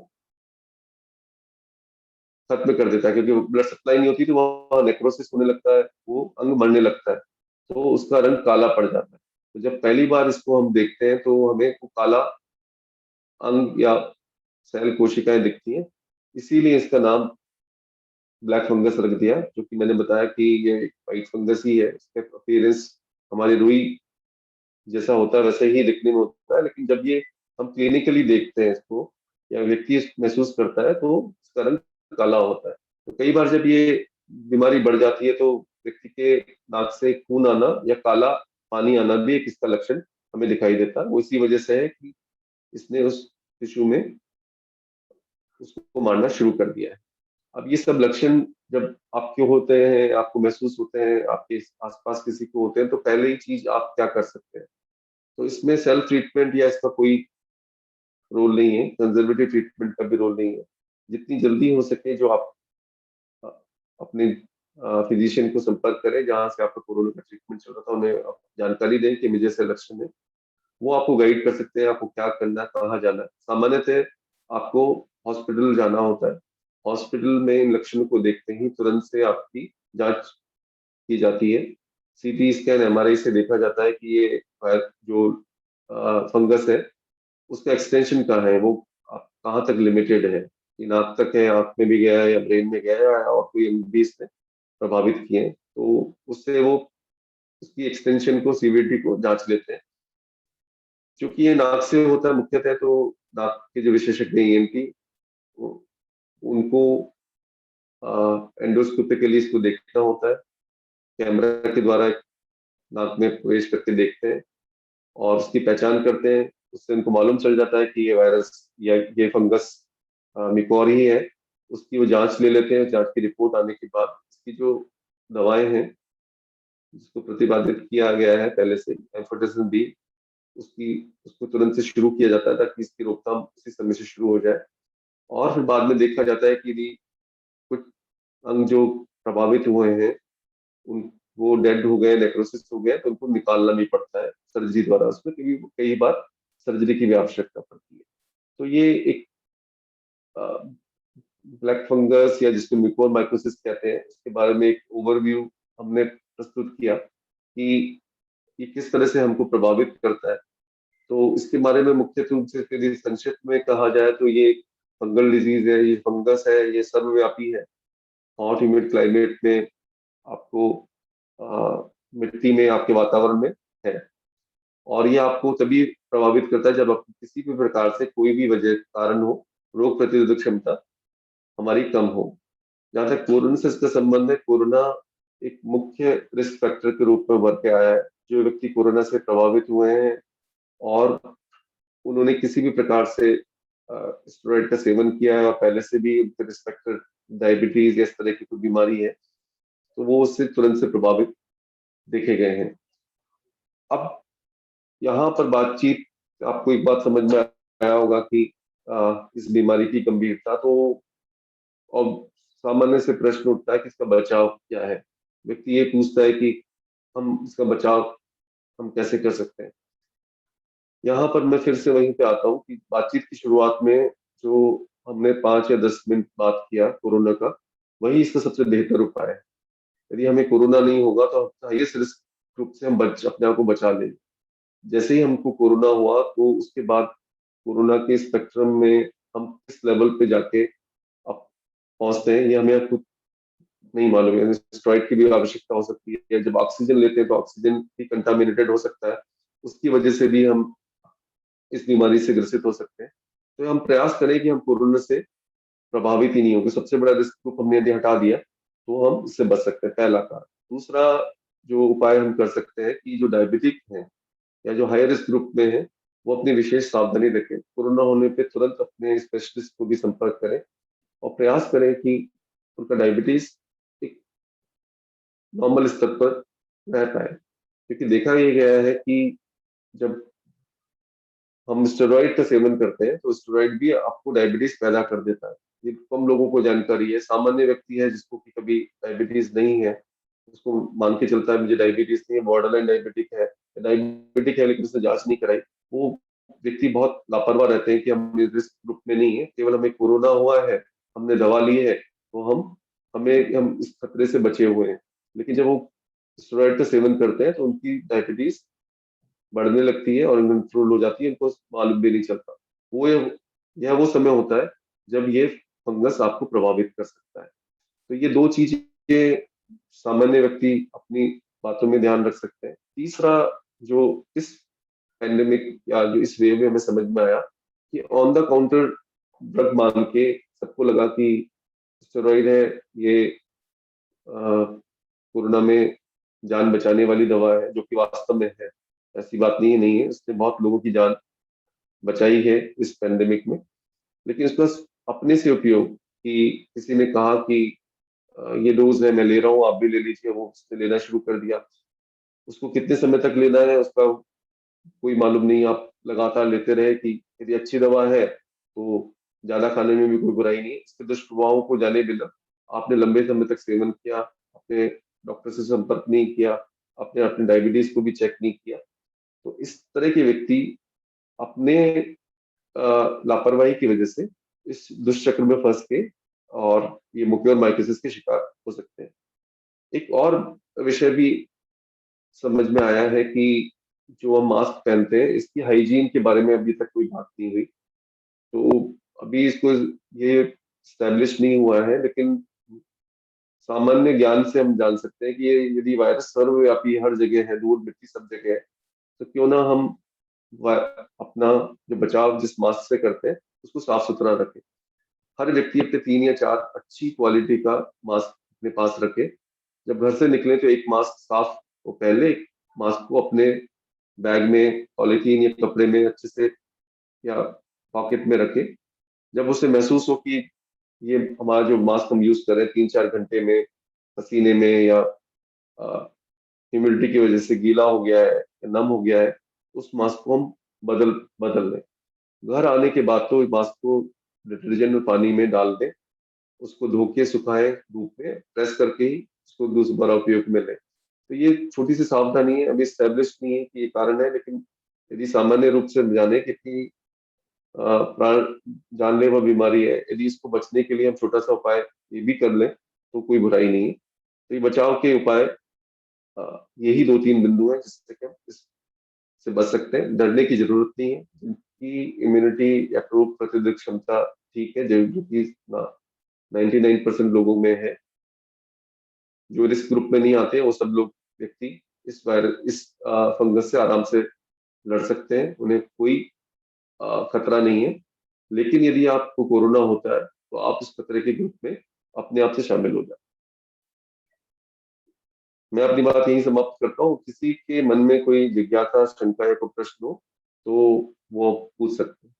खत्म कर देता है, क्योंकि ब्लड सप्लाई नहीं होती तो वहां नेक्रोसिस होने लगता है, वो अंग मरने लगता है, तो उसका रंग काला पड़ जाता है। तो जब पहली बार इसको हम देखते हैं तो हमें वो काला अंग या सेल कोशिकाएं दिखती हैं, इसीलिए इसका नाम ब्लैक फंगस रख दिया, जो कि मैंने बताया कि ये एक व्हाइट फंगस ही है। इसका अपीयरेंस हमारी रुई जैसा होता है, वैसे ही दिखने में होता है, लेकिन जब ये हम क्लिनिकली देखते हैं इसको या व्यक्ति महसूस करता है तो इसका रंग काला होता है। तो कई बार जब ये बीमारी बढ़ जाती है तो व्यक्ति के नाक से खून आना या काला पानी आना भी एक इसका लक्षण हमें दिखाई देता है। वो इसी वजह से है कि इसने उस टिश्यू में उसको मारना शुरू कर दिया है। अब ये सब लक्षण जब आपके होते हैं, आपको महसूस होते हैं, आपके आसपास किसी को होते हैं, तो पहले ही चीज आप क्या कर सकते हैं? तो इसमें सेल्फ ट्रीटमेंट या इसका कोई रोल नहीं है, कंजर्वेटिव ट्रीटमेंट का भी रोल नहीं है। जितनी जल्दी हो सके जो आप अ, अपने फिजिशियन को संपर्क करें जहां से आपका कोरोना का ट्रीटमेंट चल रहा था, उन्हें आप जानकारी दें कि मुझे से लक्षण है। वो आपको गाइड कर सकते हैं आपको क्या करना है, कहाँ जाना है। सामान्यतः आपको हॉस्पिटल जाना होता है। हॉस्पिटल में इन लक्षणों को देखते ही तुरंत से आपकी जांच की जाती है। सीटी स्कैन, एमआरआई से देखा जाता है कि ये जो फंगस है उसका एक्सटेंशन कहाँ है, वो कहाँ तक लिमिटेड है, कि नाक तक है, आंख में भी गया है या ब्रेन में गया है, और कोई अंग भी इसने प्रभावित किए हैं, तो उससे वो उसकी एक्सटेंशन को, सीवियरिटी को जांच लेते हैं। क्योंकि ये नाक से होता है मुख्यतः, तो नाक के जो विशेषज्ञ ईएनटी, उनको एंडोस्कोपिकली इसको देखना होता है। कैमरा के द्वारा नाक में प्रवेश करके देखते हैं और उसकी पहचान करते हैं। उससे उनको मालूम चल जाता है कि ये वायरस या ये फंगस मिकोर ही है। उसकी वो जांच ले लेते हैं। जांच की रिपोर्ट आने के बाद इसकी जो दवाएं हैं, जिसको प्रतिपादित किया गया है पहले से, एम्फोटेरिसिन बी, उसकी उसको तुरंत से शुरू किया जाता है ताकि इसकी रोकथाम उसी समय से शुरू हो जाए। और फिर बाद में देखा जाता है कि यदि कुछ अंग जो प्रभावित हुए हैं उन वो डेड हो गए, नेक्रोसिस हो गए, तो उनको निकालना भी पड़ता है सर्जरी द्वारा। उसमें कई कई बार सर्जरी की भी आवश्यकता पड़ती है। तो ये एक ब्लैक फंगस या जिसको मिकोर माइकोसिस कहते हैं, उसके बारे में एक ओवरव्यू हमने प्रस्तुत किया कि ये किस तरह से हमको प्रभावित करता है। तो इसके बारे में मुख्य रूप से यदि संक्षिप्त में कहा जाए तो ये फंगल डिजीज है, ये फंगस है, ये सर्वव्यापी है। हॉट ह्यूमिड क्लाइमेट में आपको मिट्टी में, आपके वातावरण में है, और ये आपको तभी प्रभावित करता है जब आपको किसी भी प्रकार से कोई भी वजह कारण हो, रोग प्रतिरोधक क्षमता हमारी कम हो। जहाँ तक कोरोना से इसका संबंध है, कोरोना एक मुख्य रिस्क फैक्टर के रूप में उभर के आया है। जो व्यक्ति कोरोना से प्रभावित हुए हैं और उन्होंने किसी भी प्रकार से स्टेरॉइड का सेवन किया है और पहले से भी उनके रिस्पेक्टर डायबिटीज या इस तरह की कोई बीमारी है, तो वो उससे तुरंत से प्रभावित देखे गए हैं। अब यहाँ पर बातचीत, आपको एक बात समझ में आया होगा कि इस बीमारी की गंभीरता, तो अब सामान्य से प्रश्न उठता है कि इसका बचाव क्या है। व्यक्ति ये पूछता है कि हम इसका बचाव हम कैसे कर सकते हैं। यहाँ पर मैं फिर से वहीं पे आता हूँ कि बातचीत की शुरुआत में जो हमने 5 या 10 मिनट बात किया कोरोना का, वही इसका सबसे बेहतर उपाय है। यदि हमें कोरोना नहीं होगा तो हाईएस्ट रिस्क ग्रुप से हम अपने आप को बचा लेंगे। जैसे ही हमको कोरोना हुआ तो उसके बाद कोरोना के स्पेक्ट्रम में हम किस लेवल पे जाके अब पहुंचते हैं, ये हमें खुद नहीं मालूम है। स्टेरॉइड की भी आवश्यकता हो सकती है, जब ऑक्सीजन लेते हैं तो ऑक्सीजन भी कंटामिनेटेड हो सकता है, उसकी वजह से भी हम इस बीमारी से ग्रसित हो सकते हैं। तो हम प्रयास करें कि हम कोरोना से प्रभावित ही नहीं होंगे। सबसे बड़ा रिस्क ग्रुप हमने यदि हटा दिया तो हम इससे बच सकते हैं, पहला कारण। दूसरा जो उपाय हम कर सकते हैं कि जो डायबिटिक हैं या जो हाई रिस्क ग्रुप में है, वो अपनी विशेष सावधानी रखें। कोरोना होने पे तुरंत अपने स्पेशलिस्ट को भी संपर्क करें और प्रयास करें कि उनका डायबिटीज एक नॉर्मल स्तर पर रह पाए। क्योंकि देखा ये गया है कि जब हम स्टेरॉइड का सेवन करते हैं तो स्टेरॉइड भी आपको डायबिटीज पैदा कर देता है। ये कम लोगों को जानकारी है। सामान्य व्यक्ति है जिसको कि कभी डायबिटीज नहीं है, उसको मान के चलता है मुझे डायबिटीज नहीं है, बॉर्डरलाइन डायबिटिक है लेकिन उसने जांच नहीं कराई, वो व्यक्ति बहुत लापरवाह रहते हैं कि हम रिस्क ग्रुप में नहीं है, केवल हमें कोरोना हुआ है, हमने दवा ली है तो हम इस खतरे से बचे हुए हैं। लेकिन जब वो स्टेरॉइड का सेवन करते हैं तो उनकी डायबिटीज बढ़ने लगती है और कंट्रोल हो जाती है, इनको मालूम भी नहीं चलता। वो यह वो समय होता है जब ये फंगस आपको प्रभावित कर सकता है। तो ये दो चीजें सामान्य व्यक्ति अपनी बातों में ध्यान रख सकते हैं। तीसरा जो इस पैंडेमिक या जो इस वेव में हमें समझ में आया कि ऑन द काउंटर ड्रग मान के सबको लगा कि स्टेरॉइड है, ये कोरोना में जान बचाने वाली दवा है, जो कि वास्तव में है। ऐसी बात नहीं है, इसने बहुत लोगों की जान बचाई है इस पैंडेमिक में। लेकिन इसका अपने से उपयोग कि किसी ने कहा कि ये डोज है, मैं ले रहा हूँ, आप भी ले लीजिए, वो उसने लेना शुरू कर दिया। उसको कितने समय तक लेना है उसका कोई मालूम नहीं। आप लगातार लेते रहे कि यदि अच्छी दवा है तो ज्यादा खाने में भी कोई बुराई नहीं। इसके दुष्प्रभावों को जाने बिना आपने लंबे समय तक सेवन किया, अपने डॉक्टर से संपर्क नहीं किया, आपने अपने डायबिटीज को भी चेक नहीं किया, तो इस तरह के व्यक्ति अपने लापरवाही की वजह से इस दुष्चक्र में फंस के और ये म्यूकोरमाइकोसिस के शिकार हो सकते हैं। एक और विषय भी समझ में आया है कि जो हम मास्क पहनते हैं, इसकी हाइजीन के बारे में अभी तक कोई बात नहीं हुई। तो अभी इसको ये स्टैब्लिश नहीं हुआ है, लेकिन सामान्य ज्ञान से हम जान सकते हैं कि ये यदि वायरस सर्वव्यापी हर जगह है, दूर मिट्टी सब जगह है, तो क्यों ना हम अपना जो बचाव जिस मास्क से करते हैं उसको साफ सुथरा रखें। हर व्यक्ति अपने 3 या 4 अच्छी क्वालिटी का मास्क अपने पास रखे। जब घर से निकले तो एक मास्क साफ वो पहले, एक मास्क को अपने बैग में पॉलीथीन या कपड़े में अच्छे से या पॉकेट में रखे। जब उसे महसूस हो कि ये हमारा जो मास्क हम यूज कर रहे हैं 3-4 घंटे में पसीने में या ह्यूमिडिटी की वजह से गीला हो गया है या नम हो गया है, उस मास्क को हम बदल लें। घर आने के बाद तो मास्क को डिटर्जेंट में पानी में डाल दें, उसको धो के सुखाएं धूप में, प्रेस करके ही उसको दोबारा उपयोग में लें। तो ये छोटी सी सावधानी है, अभी स्टैब्लिश नहीं है कि ये कारण है, लेकिन यदि सामान्य रूप से जाने कितनी प्राण जानलेवा बीमारी है, यदि इसको बचने के लिए हम छोटा सा उपाय ये भी कर लें तो कोई बुराई नहीं है। तो ये बचाव के उपाय यही 2-3 बिंदु हैं जिससे कि हम इस से बच सकते हैं। डरने की जरूरत नहीं है। जिनकी इम्यूनिटी या रोग प्रतिरोधक क्षमता ठीक है, जो कि 99% लोगों में है, जो रिस्क ग्रुप में नहीं आते हैं, वो सब लोग व्यक्ति इस फंगस से आराम से लड़ सकते हैं। उन्हें कोई खतरा नहीं है। लेकिन यदि आपको कोरोना होता है तो आप इस खतरे के ग्रुप में अपने आप से शामिल हो जाए। मैं अपनी बात यही समाप्त करता हूँ। किसी के मन में कोई जिज्ञासा, शंका या कोई प्रश्न हो तो वो पूछ सकते हैं।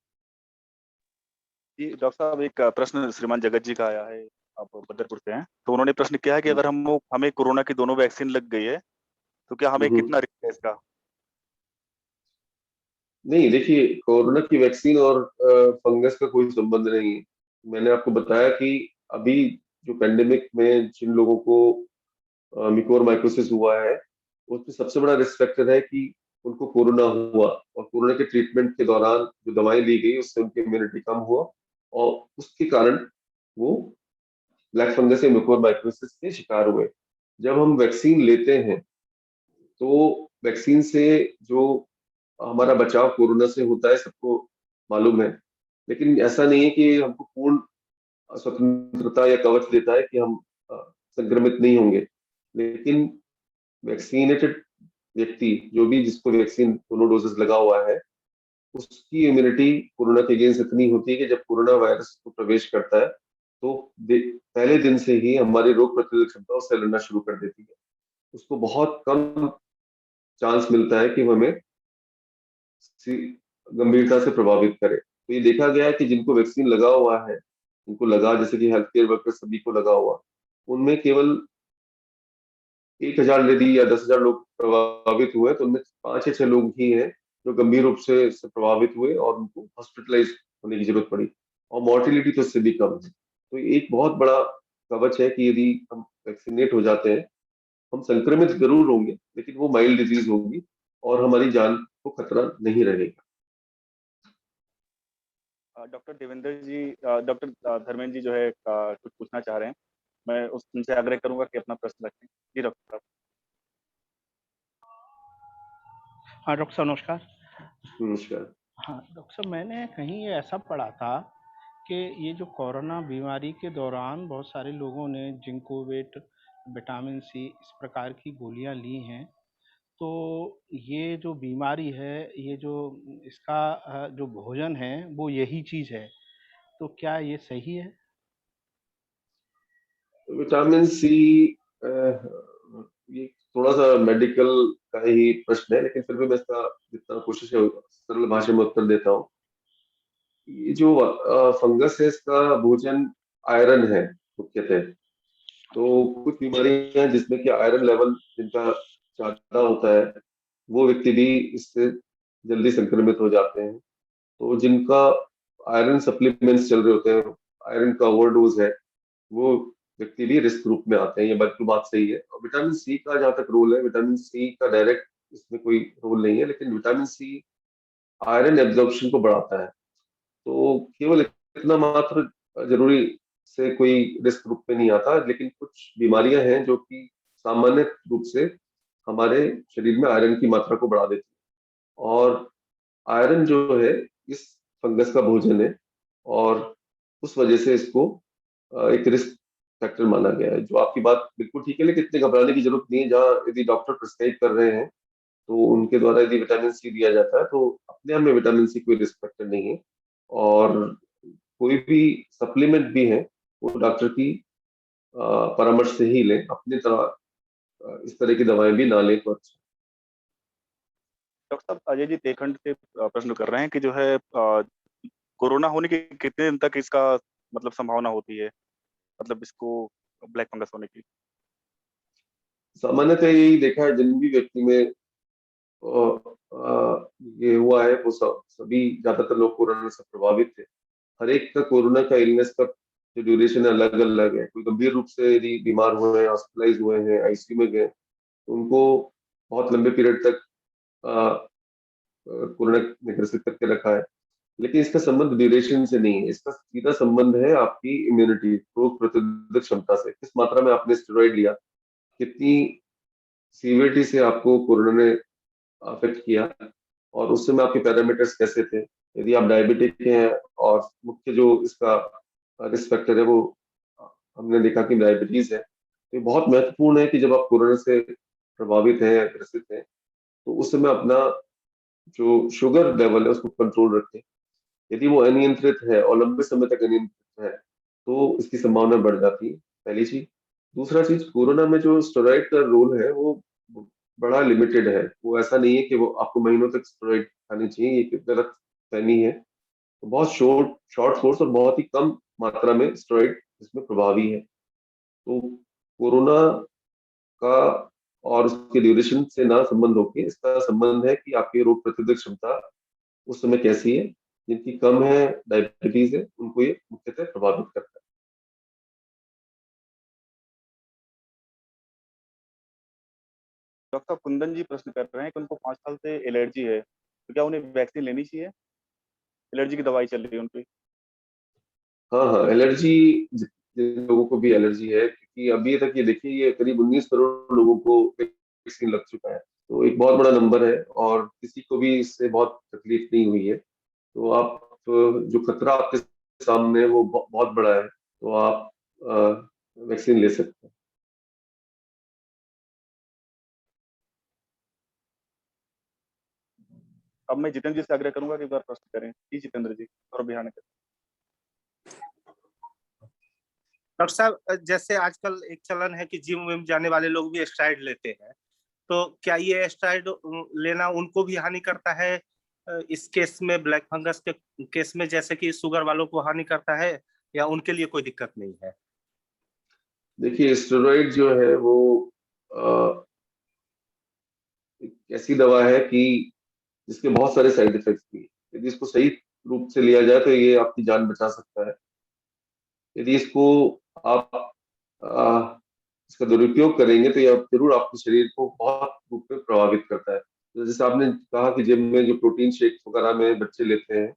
जी डॉक्टर साहब, एक प्रश्न श्रीमान जगत जी का आया है, आप बदरपुर से हैं। तो उन्होंने प्रश्न किया है कि अगर हमें कोरोना की दोनों वैक्सीन लग गई है तो क्या हमें हम्म। कितना रिस्क है इसका? नहीं, देखिए, कोरोना की वैक्सीन और फंगस का कोई संबंध नहीं है। मैंने आपको बताया कि अभी जो पेंडेमिक में जिन लोगों को मिकोर माइकोसिस हुआ है, उसमें सबसे बड़ा रिस्क फैक्टर है कि उनको कोरोना हुआ, और कोरोना के ट्रीटमेंट के दौरान जो दवाएं ली गई उससे उनकी इम्यूनिटी कम हुआ, और उसके कारण वो ब्लैक फंगस या मिकोर माइकोसिस के शिकार हुए। जब हम वैक्सीन लेते हैं तो वैक्सीन से जो हमारा बचाव कोरोना से होता है सबको मालूम है। लेकिन ऐसा नहीं है कि हमको पूर्ण स्वतंत्रता या कवच देता है कि हम अ, संक्रमित नहीं होंगे। लेकिन वैक्सीनेटेड व्यक्ति, जो भी जिसको वैक्सीन दोनों डोजेस लगा हुआ है, उसकी इम्यूनिटी कोरोना के अगेंस्ट इतनी होती है कि जब कोरोना वायरस को प्रवेश करता है तो पहले दिन से ही हमारी रोग प्रतिरोधक क्षमता उससे लड़ना शुरू कर देती है। उसको बहुत कम चांस मिलता है कि वो हमें गंभीरता से प्रभावित करे। तो ये देखा गया है कि जिनको वैक्सीन लगा हुआ है, उनको लगा, जैसे कि हेल्थ केयर वर्कर सभी को लगा हुआ, उनमें केवल 1,000 यदि या 10,000 लोग प्रभावित हुए तो उनमें 5 या 6 लोग ही हैं जो गंभीर रूप से इससे प्रभावित हुए और उनको हॉस्पिटलाइज होने की जरूरत पड़ी, और मॉर्टिलिटी तो इससे भी कम है। तो ये एक बहुत बड़ा कवच है कि यदि हम वैक्सीनेट हो जाते हैं, हम संक्रमित जरूर होंगे लेकिन वो माइल्ड डिजीज होगी और हमारी जान को खतरा नहीं रहेगा। डॉक्टर देवेंद्र जी, डॉक्टर धर्मेंद्र जी जो है कुछ पूछना चाह रहे हैं। मैं उनसे आग्रह करूंगा कि अपना प्रश्न रखें। जी डॉक्टर साहब। हाँ डॉक्टर साहब, नमस्कार। नमस्कार। हाँ डॉक्टर साहब, मैंने कहीं ये ऐसा पढ़ा था कि ये जो कोरोना बीमारी के दौरान बहुत सारे लोगों ने जिंकोवेट, विटामिन सी इस प्रकार की गोलियां ली हैं, तो ये जो बीमारी है, ये जो इसका जो भोजन है वो यही चीज़ है, तो क्या ये सही है? विटामिन सी, ये थोड़ा सा मेडिकल का ही प्रश्न है, लेकिन फिर भी मैं इसका जितना कोशिश है सरल भाषा में उत्तर देता हूँ। ये जो फंगस है, इसका भोजन आयरन है मुख्यतः। तो कुछ बीमारियां हैं जिसमें कि आयरन लेवल जिनका ज्यादा होता है, वो व्यक्ति भी इससे जल्दी संक्रमित हो जाते हैं। तो जिनका आयरन सप्लीमेंट्स चल रहे होते हैं, आयरन का ओवरडोज है, वो व्यक्ति भी रिस्क ग्रुप में आते हैं। ये बिल्कुल बात सही है। और विटामिन सी का जहाँ तक रोल है, विटामिन सी का डायरेक्ट इसमें कोई रोल नहीं है, लेकिन विटामिन सी आयरन एब्जॉर्प्शन को बढ़ाता है। तो केवल इतना मात्र जरूरी से कोई रिस्क ग्रुप में नहीं आता। लेकिन कुछ बीमारियां हैं जो कि सामान्य रूप से हमारे शरीर में आयरन की मात्रा को बढ़ा देती है, और आयरन जो है इस फंगस का भोजन है, और उस वजह से इसको एक रिस्क फैक्टर माना गया है। जो आपकी बात बिल्कुल ठीक है, लेकिन इतने घबराने की जरूरत नहीं है। जहाँ यदि डॉक्टर प्रिस्क्राइब कर रहे हैं तो उनके द्वारा यदि विटामिन सी दिया जाता है तो अपने आप में विटामिन सी कोई रिस्क फैक्टर नहीं है। और कोई भी सप्लीमेंट भी है वो डॉक्टर की परामर्श से ही लें। अपनी तरह इस तरह की दवाएं भी ना लें तो अच्छा। डॉक्टर साहब, अजय जी तेखंड से प्रश्न कर रहे हैं कि जो है कोरोना होने के कितने दिन तक इसका मतलब संभावना होती है, मतलब इसको ब्लैक फंगस होने की? सामान्यतः यही देखा है, जिन भी व्यक्ति में ये हुआ है वो सभी ज्यादातर लोग कोरोना से प्रभावित थे। हर एक का कोरोना का इलनेस का जो ड्यूरेशन है अलग अलग है। कोई गंभीर रूप से यदि बीमार हुए हैं, हॉस्पिटलाइज हुए हैं, आईसीयू में गए, तो उनको बहुत लंबे पीरियड तक कोरोना ने ग्रसित करके रखा है। लेकिन इसका संबंध ड्यूरेशन से नहीं है। इसका सीधा संबंध है आपकी इम्यूनिटी, रोग प्रतिरोधक क्षमता से। किस मात्रा में आपने स्टेरॉइड लिया, कितनी सीवियरिटी से आपको कोरोना ने अफेक्ट किया, और उस समय आपके पैरामीटर्स कैसे थे। यदि आप डायबिटिक हैं और मुख्य जो इसका रिस्क फैक्टर है वो हमने देखा कि डायबिटीज है, तो ये बहुत महत्वपूर्ण है कि जब आप कोरोना से प्रभावित हैं, ग्रसित हैं, तो उस समय अपना जो शुगर लेवल है उसको कंट्रोल रखें। यदि वो अनियंत्रित है और लंबे समय तक अनियंत्रित है तो इसकी संभावना बढ़ जाती है, पहली चीज। दूसरा चीज, कोरोना में जो स्टेरॉइड का रोल है वो बड़ा लिमिटेड है। वो ऐसा नहीं है कि वो आपको महीनों तक स्टेरॉइड खानी चाहिए, ये गलत फहमी है। तो बहुत शॉर्ट शॉर्ट कोर्स और बहुत ही कम मात्रा में स्टेरॉइड इसमें प्रभावी है। तो कोरोना का और उसके ड्यूरेशन से ना संबंध होके इसका संबंध है कि आपकी रोग प्रतिरोधक क्षमता उस समय कैसी है। जिनकी कम है, डायबिटीज है, उनको ये मुख्यतः प्रभावित करता है। डॉक्टर कुंदन जी प्रश्न कर रहे हैं कि उनको 5 साल से एलर्जी है, तो क्या उन्हें वैक्सीन लेनी चाहिए? एलर्जी की दवाई चल रही है उनकी। हाँ हाँ, एलर्जी, जिन लोगों को भी एलर्जी है, क्योंकि अभी तक ये देखिए ये करीब 19 करोड़ लोगों को वैक्सीन लग चुका है, तो एक बहुत बड़ा नंबर है और किसी को भी इससे बहुत तकलीफ नहीं हुई है। तो आप जो खतरा आपके सामने है वो बहुत बड़ा है, तो आप वैक्सीन ले सकते हैं। अब मैं जितेंद्र जी से आग्रह करूंगा कि एक बार प्रश्न करें। जी जितेंद्र जी, और बिहान करें। डॉक्टर साहब, जैसे आजकल एक चलन है कि जिम विम जाने वाले लोग भी स्टेरॉइड लेते हैं, तो क्या ये स्टेरॉइड लेना उनको भी हानि करता है? इस केस में, ब्लैक फंगस के केस में, जैसे कि शुगर वालों को हानि करता है, या उनके लिए कोई दिक्कत नहीं है? देखिए, स्टेरॉइड जो है वो अ, एक ऐसी दवा है कि जिसके बहुत सारे साइड इफेक्ट्स भी हैं। यदि इसको सही रूप से लिया जाए तो ये आपकी जान बचा सकता है। यदि इसको आप इसका दुरुपयोग करेंगे तो ये जरूर आपके शरीर को बहुत रूप में प्रभावित करता है। तो जैसे आपने कहा कि जिम में जो प्रोटीन शेक वगैरह में बच्चे लेते हैं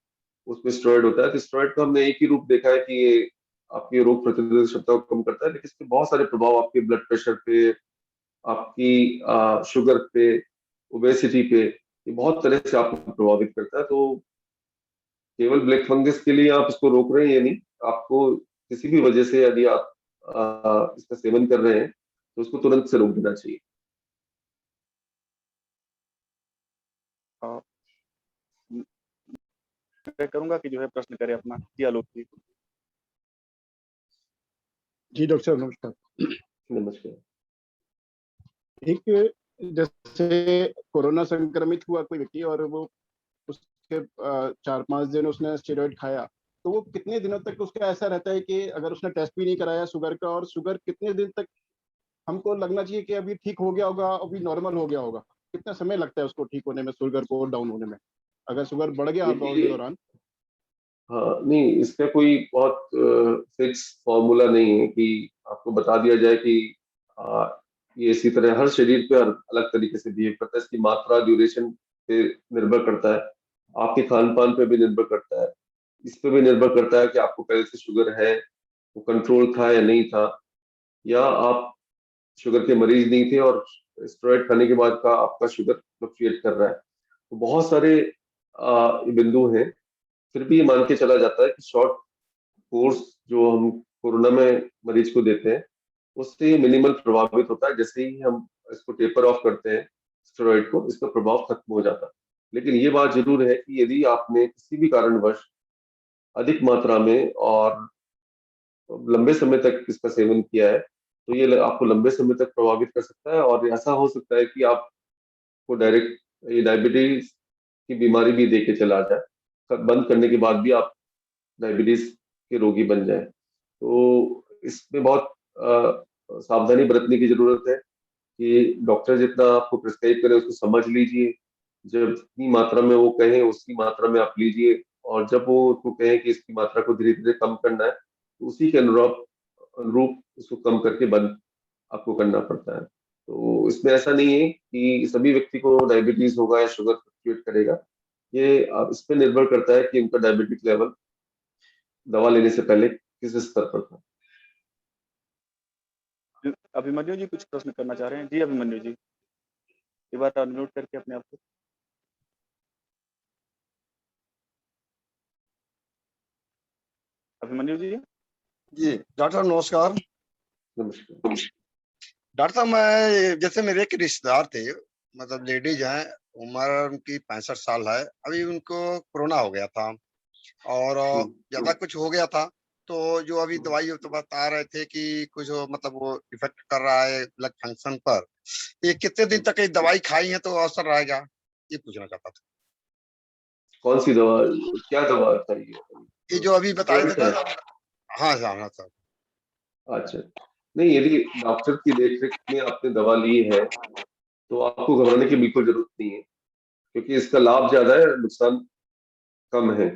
उसमें स्टेरॉइड होता है, तो स्टेरॉइड का हमने एक ही रूप देखा है कि ये आपकी रोग प्रतिरोधक क्षमता को कम करता है, लेकिन इसके बहुत सारे प्रभाव आपके ब्लड प्रेशर पे, आपकी शुगर पे, ओबेसिटी पे, ये बहुत तरह से आपको प्रभावित करता है। तो केवल ब्लैक फंगस के लिए आप इसको रोक रहे हैं ये नहीं, आपको किसी भी वजह से यदि आप इसका सेवन कर रहे हैं तो उसको तुरंत से रोक देना चाहिए। अ, मैं करूंगा कि जो है प्रश्न करें अपना। जी आलोक जी। जी डॉक्टर साहब, नमस्कार। नमस्कार। एक, जैसे कोरोना संक्रमित हुआ कोई व्यक्ति और वो उसके 4-5 दिन उसने स्टेरॉइड खाया, तो वो कितने दिनों तक उसका ऐसा रहता है कि अगर उसने टेस्ट भी नहीं कराया शुगर का, और शुगर कितने दिन तक हमको लगना चाहिए कि अभी ठीक हो गया होगा, अभी नॉर्मल हो गया होगा? कितना समय लगता है उसको ठीक होने में, शुगर को डाउन होने में, अगर शुगर बढ़ गया लॉकडाउन के देखिए, दौरान? हाँ नहीं, इसका कोई बहुत फिक्स फॉर्मूला नहीं है कि आपको बता दिया जाए कि आ, ये इसी तरह हर शरीर पे अलग तरीके से बिहेव करता है। इसकी मात्रा, ड्यूरेशन पे निर्भर करता है, आपके खान पान पे भी निर्भर करता है, इस पे भी निर्भर करता है कि आपको पहले से शुगर है, वो कंट्रोल था या नहीं था, या आप शुगर के मरीज नहीं थे और स्टेरॉइड खाने के बाद का आपका शुगर फ्लक्चुएट कर रहा है। तो बहुत सारे बिंदु हैं। फिर भी ये मान के चला जाता है कि शॉर्ट कोर्स जो हम कोरोना में मरीज को देते हैं उससे ये मिनिमल प्रभावित होता है। जैसे ही हम इसको टेपर ऑफ करते हैं स्टेरॉइड को, इसका प्रभाव खत्म हो जाता है। लेकिन ये बात जरूर है कि यदि आपने किसी भी कारणवश अधिक मात्रा में और लंबे समय तक इसका सेवन किया है तो ये आपको लंबे समय तक प्रभावित कर सकता है, और ऐसा हो सकता है कि आपको डायरेक्ट ये डायबिटीज की बीमारी भी दे के चला जाए। बंद करने के बाद भी आप डायबिटीज के रोगी बन जाए। तो इसमें बहुत सावधानी बरतने की जरूरत है कि डॉक्टर जितना आपको प्रिस्क्राइब करे उसको समझ लीजिए। जब जितनी मात्रा में वो कहें उसी मात्रा में आप लीजिए, और जब वो उसको कहें कि इसकी मात्रा को धीरे धीरे कम करना है तो उसी के अनुरूप अनुरूप उसको कम करके बंद आपको करना पड़ता है। तो इसमें ऐसा नहीं है कि सभी व्यक्ति को डायबिटीज होगा या शुगर फ्लक्चुएट करेगा। ये इस पे निर्भर करता है कि उनका डायबिटिक लेवल दवा लेने से पहले किस स्तर पर था। अभिमन्यु जी कुछ प्रश्न करना चाह रहे हैं। जी अभिमन्यु जी, एक बार अनम्यूट करके अपने आप को। अभिमन्यु जी। जी डॉक्टर साहब नमस्कार। नमस्कार। डॉक्टर साहब मैं जैसे मेरे एक रिश्तेदार थे, मतलब लेडीज हैं, उम्र उनकी 65 साल है, अभी उनको कोरोना हो गया था और ज्यादा कुछ हो गया था, तो जो अभी दवाई तो बता रहे थे कि कुछ मतलब वो इफेक्ट कर रहा है ब्लड फंक्शन पर, ये कितने दिन तक ये दवाई खाई है तो असर रहेगा, ये पूछना चाहता था। कौन सी दवा, क्या दवा चाहिए? ये जो अभी बताए थे स्टेरॉइड ना। है? हाँ साहब, हाँ साहब। अच्छा, नहीं, यदि डॉक्टर की देखरेख में आपने दवा ली है तो आपको घबराने की बिल्कुल जरूरत नहीं है, क्योंकि इसका लाभ ज्यादा है, नुकसान कम है,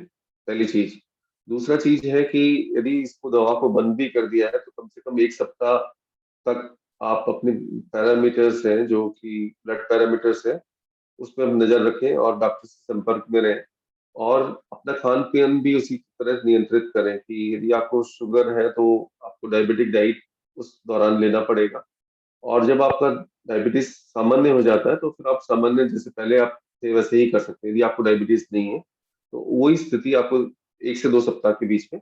पहली चीज। दूसरा चीज है कि यदि इसको दवा को बंद भी कर दिया है तो कम से कम 1 सप्ताह तक आप अपने पैरामीटर्स हैं, जो कि ब्लड पैरामीटर्स है, उस पर नजर रखें और डॉक्टर से संपर्क में रहें, और अपना खान पान भी उसी तरह नियंत्रित करें कि यदि आपको शुगर है तो आपको डायबिटिक डाइट उस दौरान लेना पड़ेगा। और जब आपका डायबिटीज सामान्य हो जाता है तो फिर आप सामान्य जैसे पहले आप थे वैसे ही कर सकते हैं। यदि आपको डायबिटीज नहीं है तो वही स्थिति आपको 1 से 2 सप्ताह के बीच में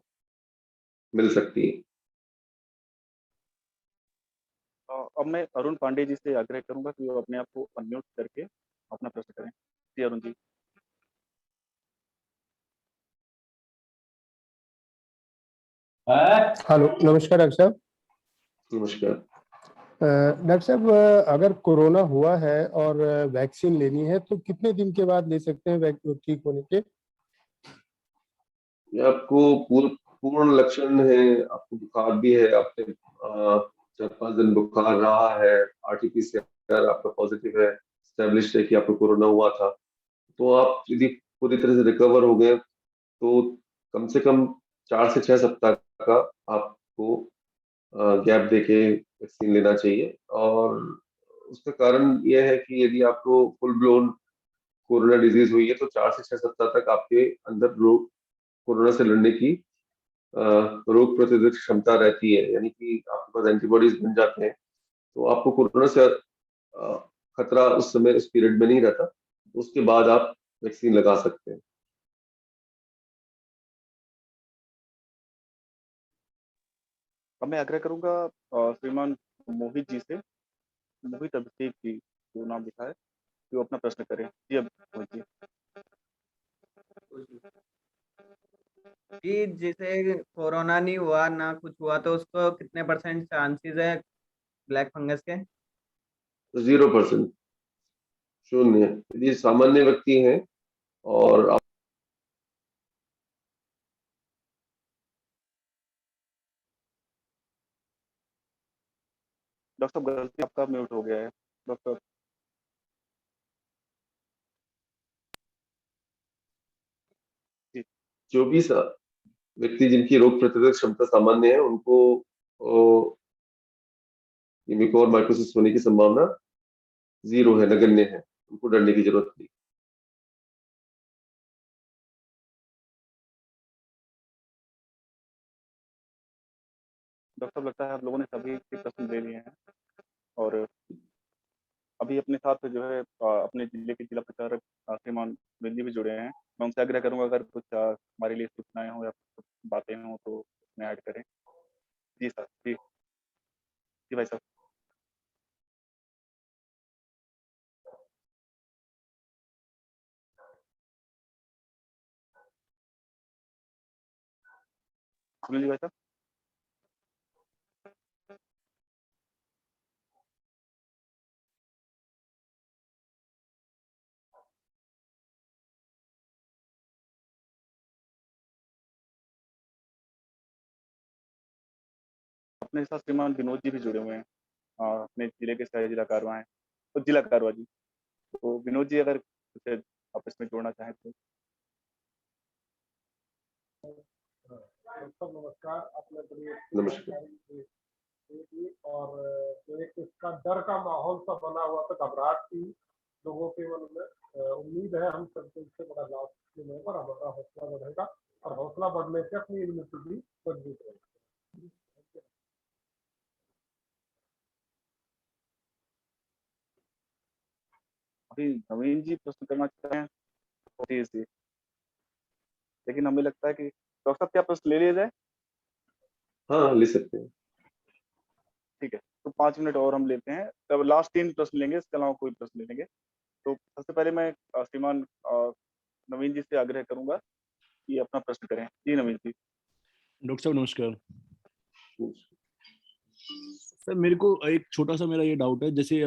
मिल सकती है। अब मैं अरुण पांडे जी से आग्रह करूंगा कि वो अपने आप को अनम्यूट करके अपना प्रश्न करें। जी अरुण जी। हेलो, नमस्कार डॉक्टर साहब। नमस्कार। डॉक्टर साहब, अगर कोरोना हुआ है और वैक्सीन लेनी है तो कितने दिन के बाद ले सकते हैं ठीक होने के? ये आपको पूर्ण लक्षण है, आपको बुखार भी है, आपने 4-5 दिन बुखार रहा है, आरटीपीसीआर आपका पॉजिटिव है, स्टैब्लिश है कि आपको कोरोना हुआ था, तो आप यदि पूरी तरह से रिकवर हो गए तो कम से कम 4 से 6 सप्ताह का आपको गैप देके वैक्सीन लेना चाहिए। और उसका कारण यह है कि यदि आपको फुल ब्लोन कोरोना डिजीज हुई है तो 4 से 6 सप्ताह तक आपके अंदर रोग कोरोना से लड़ने की रोग प्रतिरोधक क्षमता रहती है, यानी कि आपके पास एंटीबॉडीज बन जाते हैं, तो आपको कोरोना से खतरा उस समय उस पीरियड में नहीं रहता। उसके बाद आप वैक्सीन लगा सकते हैं। अब मैं आग्रह करूंगा श्रीमान मोहित जी से, मोहित अभिषेक जी जो नाम लिखा है, कि वो अपना प्रश्न करें। जी अब मोहित जी। जी जिसे कोरोना नहीं हुआ ना कुछ हुआ तो उसको कितने परसेंट चांसेस है ब्लैक फंगस के? 0%, शून्य। यदि सामान्य व्यक्ति हैं और डॉक्टर साहब गलती आपका म्यूट हो गया है डॉक्टर। जी। जो भी व्यक्ति जिनकी रोग प्रतिरोधक क्षमता सामान्य है उनको यूनिकोर माइकोसिस होने की संभावना 0 है, नगण्य है, उनको डरने की जरूरत नहीं। डॉक्टर साहब लगता है आप लोगों ने सभी के प्रश्न ले लिए हैं, और अभी अपने साथ जो है अपने जिले के जिला प्रचारक श्रीमान बिंदी भी जुड़े हैं। मैं उनसे आग्रह करूंगा अगर कुछ हमारे लिए सूचनाएं हो या कुछ बातें हो तो उसमें ऐड करें। जी सर। जी जी भाई साहब। सुनील जी भाई साहब। अपने साथ श्रीमान विनोद जी भी जुड़े हुए हैं, अपने जिले के सह जिला कारवा हैं, तो जिला कारवा जी। तो विनोद जी अगर कुछ आप इसमें जोड़ना चाहें तो। नमस्कार। आपने बड़ी अच्छी नमस्कार। जानकारी दी, और जो एक इसका डर का माहौल सा बना हुआ था, घबराहट थी लोगों के मन में, उम्मीद है हम सबको इससे बड़ा लाभ मिलेगा और हमारा हौसला बढ़ेगा, और हौसला बढ़ने से अपनी इम्यूनिटी भी मजबूत रहेगी। अभी नवीन जी प्रश्न करना चाहते हैं जी जी, लेकिन हमें लगता है कि डॉक्टर साहब क्या प्रश्न ले लिया जाए। हाँ, ले सकते हैं। ठीक है, तो 5 मिनट और हम लेते हैं, तब लास्ट 3 प्रश्न लेंगे, इसके अलावा कोई प्रश्न ले लेंगे। तो सबसे पहले मैं श्रीमान नवीन जी से आग्रह करूंगा कि अपना प्रश्न करें। जी नवीन जी। डॉक्टर साहब नमस्कार। सर मेरे को एक छोटा सा मेरा ये डाउट है, जैसे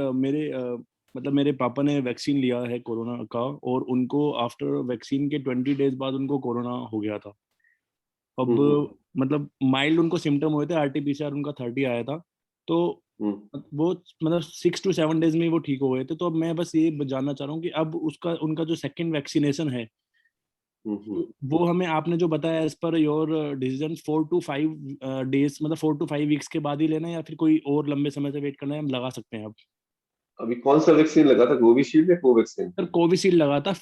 मतलब मेरे पापा ने वैक्सीन लिया है कोरोना का, और उनको आफ्टर वैक्सीन के 20 डेज बाद उनको कोरोना हो गया था। अब मतलब माइल्ड उनको सिम्टम हुए थे, आरटीपीसीआर उनका 30 आया था, तो वो मतलब 6 to 7 डेज में वो ठीक हो गए थे। तो अब मैं बस ये जानना चाह रहा हूँ कि अब उनका जो सेकंड वैक्सीनेशन है, वो हमें आपने जो बताया as per your decision 4 to 5 days, मतलब 4 to 5 वीक्स के बाद ही लेना है, या फिर कोई और लंबे समय से वेट करना है, हम लगा सकते हैं अब? अभी कौन सा वैक्सीन लगा था, कोविशील्ड या कोवैक्सीन? सर कोविशील्ड लगा था,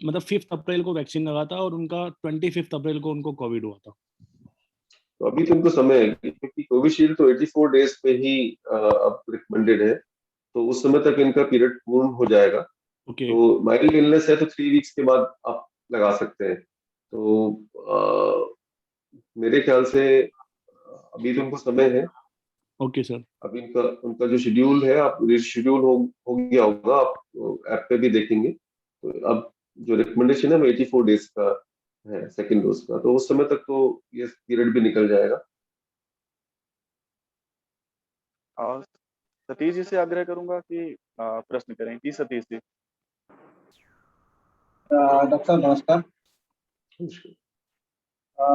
मतलब 5 अप्रैल को वैक्सीन लगा था, और उनका 25 अप्रैल को उनको कोविड हुआ था। तो अभी तो उनको समय है, क्योंकि कोविशील्ड तो 84 डेज पे ही अब रिकमेंडेड है, तो उस समय तक इनका पीरियड पूर्ण हो जाएगा। तो माइल्ड इलनेस है तो 3 वीक्स के बाद आप लगा सकते हैं। तो मेरे ख्याल से अभी तो उनको समय है। Okay sir. अभी उनका जो शेड्यूल है, आप शेड्यूल हो गया होगा, आप ऐप पे भी देखेंगे। तो अब जो रिकमेंडेशन है वो 84 डेज का है सेकेंड डोज का, तो उस समय तक तो ये पीरियड भी निकल जाएगा। सतीश जी से आग्रह करूंगा कि प्रश्न करें। जी सतीश जी। डॉक्टर साहब नमस्कार।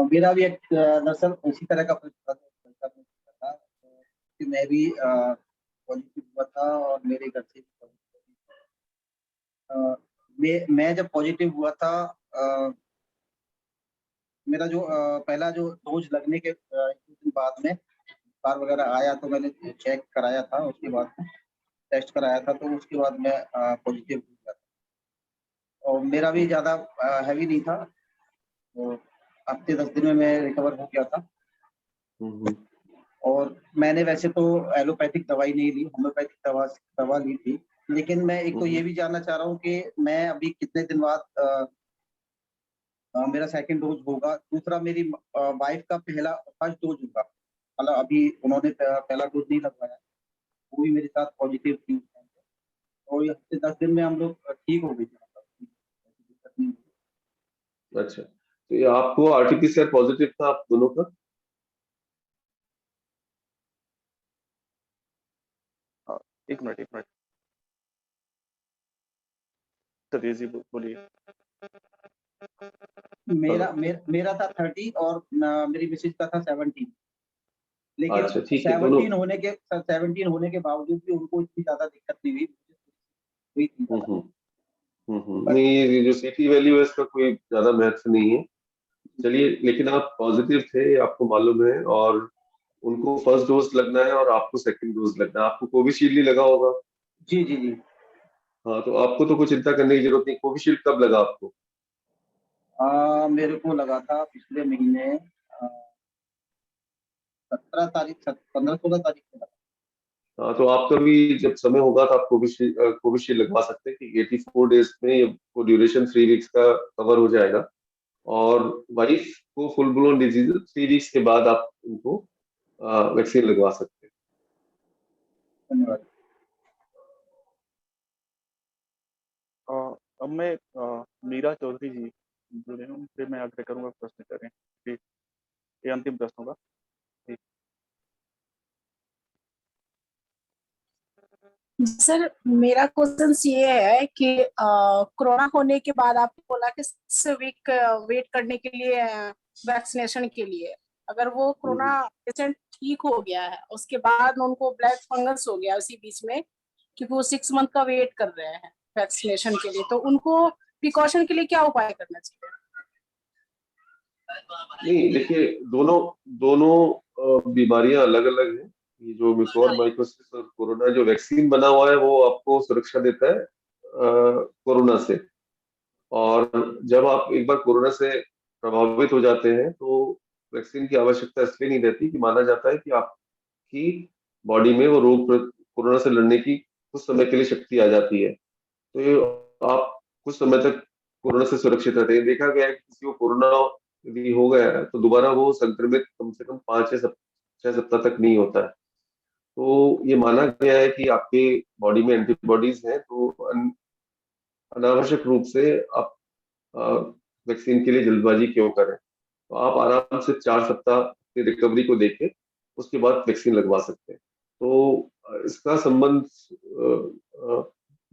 मेरा भी एक दरअसल उसी तरह का प्रश्न था कि मैं भी पॉजिटिव हुआ था और मेरे घर से भी मैं जब पॉजिटिव हुआ था, मेरा जो पहला जो डोज लगने के एक दिन बाद में बुखार वगैरह आया, तो मैंने चेक कराया था, उसके बाद टेस्ट कराया था, तो उसके बाद मैं पॉजिटिव हो गया था। और मेरा भी ज़्यादा हैवी नहीं था, तो हफ्ते 10 दिन में मैं रिकवर हो गया था। और मैंने वैसे तो एलोपैथिक दवाई नहीं ली, होम्योपैथिक दवा ली थी। लेकिन मैं एक तो ये भी जानना चाह रहा हूँ कि मैं अभी कितने दिन बाद मेरा सेकंड डोज होगा। दूसरा, मेरी वाइफ का फर्स्ट डोज होगा, मतलब अभी उन्होंने पहला डोज नहीं लगवाया, वो भी मेरे साथ पॉजिटिव थी। और हफ्ते 10 दिन में हम लोग ठीक हो गए थे। अच्छा, तो ये आपको आरटीपीसीआर पॉजिटिव था आप दोनों का? एक मिनट सतीश जी बोलिए। मेरा था 30 और मेरी मिसेज का था 17। लेकिन अच्छा, ठीक है, 17 होने के बावजूद भी उनको इतनी ज्यादा दिक्कत नहीं हुई थी। नहीं, ये जो सीटी वैल्यू है इसका कोई ज्यादा महत्व नहीं है। चलिए, लेकिन आप पॉजिटिव थे आपको मालूम है, और उनको फर्स्ट डोज लगना है और आपको सेकंड डोज लगना है। आपको कोविशील्ड ही लगा होगा? जी। हाँ, तो आपको तो कुछ चिंता करने की जरूरत नहीं। कोविशील्ड कब लगा आपको? मेरे को लगा था पिछले महीने 15 16 तारीख को लगा। हाँ, तो आपका भी जब समय होगा तो आप कोविशील्ड लगवा सकते हैं कि 84 डेज में वो ड्यूरेशन 3 वीक्स का कवर हो जाएगा। और वाइफ को फुल ब्लोन डिजीज 3 वीक्स के बाद आप उनको वैक्सीन लगवा सकते हैं। धन्यवाद। अब मैं मीरा चौधरी जी जुड़े हैं, उनसे मैं आग्रह करूंगा प्रश्न करें। जी, ये अंतिम प्रश्न होगा। सर मेरा क्वेश्चन ये है कि कोरोना होने के बाद आपने बोला कि 6 वीक वेट करने के लिए वैक्सीनेशन के लिए, अगर वो कोरोना पेशेंट ठीक हो गया है उसके बाद उनको ब्लैक फंगस हो गया उसी बीच में, क्योंकि वो 6 मंथ का वेट कर रहे हैं वैक्सीनेशन के लिए, तो उनको प्रिकॉशन के लिए क्या उपाय करना चाहिए? नहीं, देखिए, दोनों बीमारियां अलग अलग हैं। ये जो म्यूकोर माइकोसिस और कोरोना जो वैक्सीन बना हुआ है वो आपको सुरक्षा देता है कोरोना से। और जब आप एक बार कोरोना से प्रभावित हो जाते हैं तो वैक्सीन की आवश्यकता इसलिए नहीं रहती कि माना जाता है कि आपकी बॉडी में वो कोरोना से लड़ने की कुछ समय के लिए शक्ति आ जाती है, तो आप कुछ समय तक कोरोना से सुरक्षित रहते हैं। देखा गया है कि किसी को कोरोना यदि हो गया है तो दोबारा वो संक्रमित कम से कम 5 या 6 सप्ताह तक नहीं होता है। तो ये माना गया है कि आपके बॉडी में एंटीबॉडीज हैं, तो अनावश्यक रूप से आप वैक्सीन के लिए जल्दबाजी क्यों करें। तो आप आराम से 4 सप्ताह की रिकवरी को देखें, उसके बाद वैक्सीन लगवा सकते हैं। तो इसका संबंध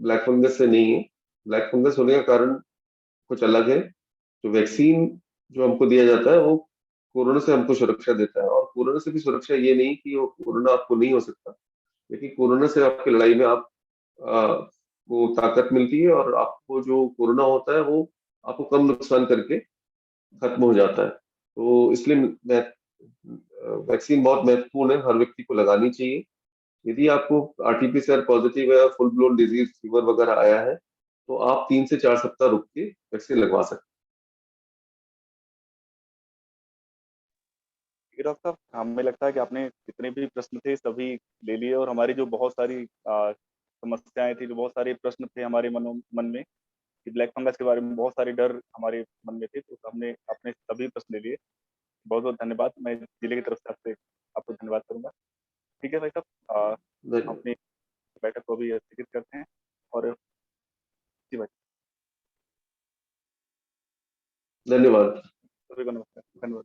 ब्लैक फंगस से नहीं है। ब्लैक फंगस होने का कारण कुछ अलग है। तो वैक्सीन जो हमको दिया जाता है वो कोरोना से हमको सुरक्षा देता है, और कोरोना से भी सुरक्षा ये नहीं कि वो कोरोना आपको नहीं हो सकता, लेकिन कोरोना से आपकी लड़ाई में आप वो ताकत मिलती है, और आपको जो कोरोना होता है वो आपको कम नुकसान करके खत्म हो जाता है। तो इसलिए वैक्सीन बहुत महत्वपूर्ण है, हर व्यक्ति को लगानी चाहिए। यदि आपको आरटीपीसीआर पॉजिटिव है या फुल ब्लोन डिजीज फीवर वगैरह आया है, तो आप 3 से 4 सप्ताह रुक के वैक्सीन लगवा सकते हैं। डॉक्टर साहब, हमें लगता है कि आपने जितने भी प्रश्न थे सभी ले लिए, और हमारी जो बहुत सारी समस्याएं थी, जो बहुत सारे प्रश्न थे हमारे मन में कि ब्लैक फंगस के बारे में बहुत सारे डर हमारे मन में थे, तो हमने अपने सभी प्रश्न ले लिए। बहुत बहुत धन्यवाद। मैं जिले की तरफ से आपको धन्यवाद करूंगा। ठीक है भाई साहब, हैं। अपनी बैठक को भी स्थगित करते हैं। और जी भाई, धन्यवाद। सभी को नमस्कार, धन्यवाद।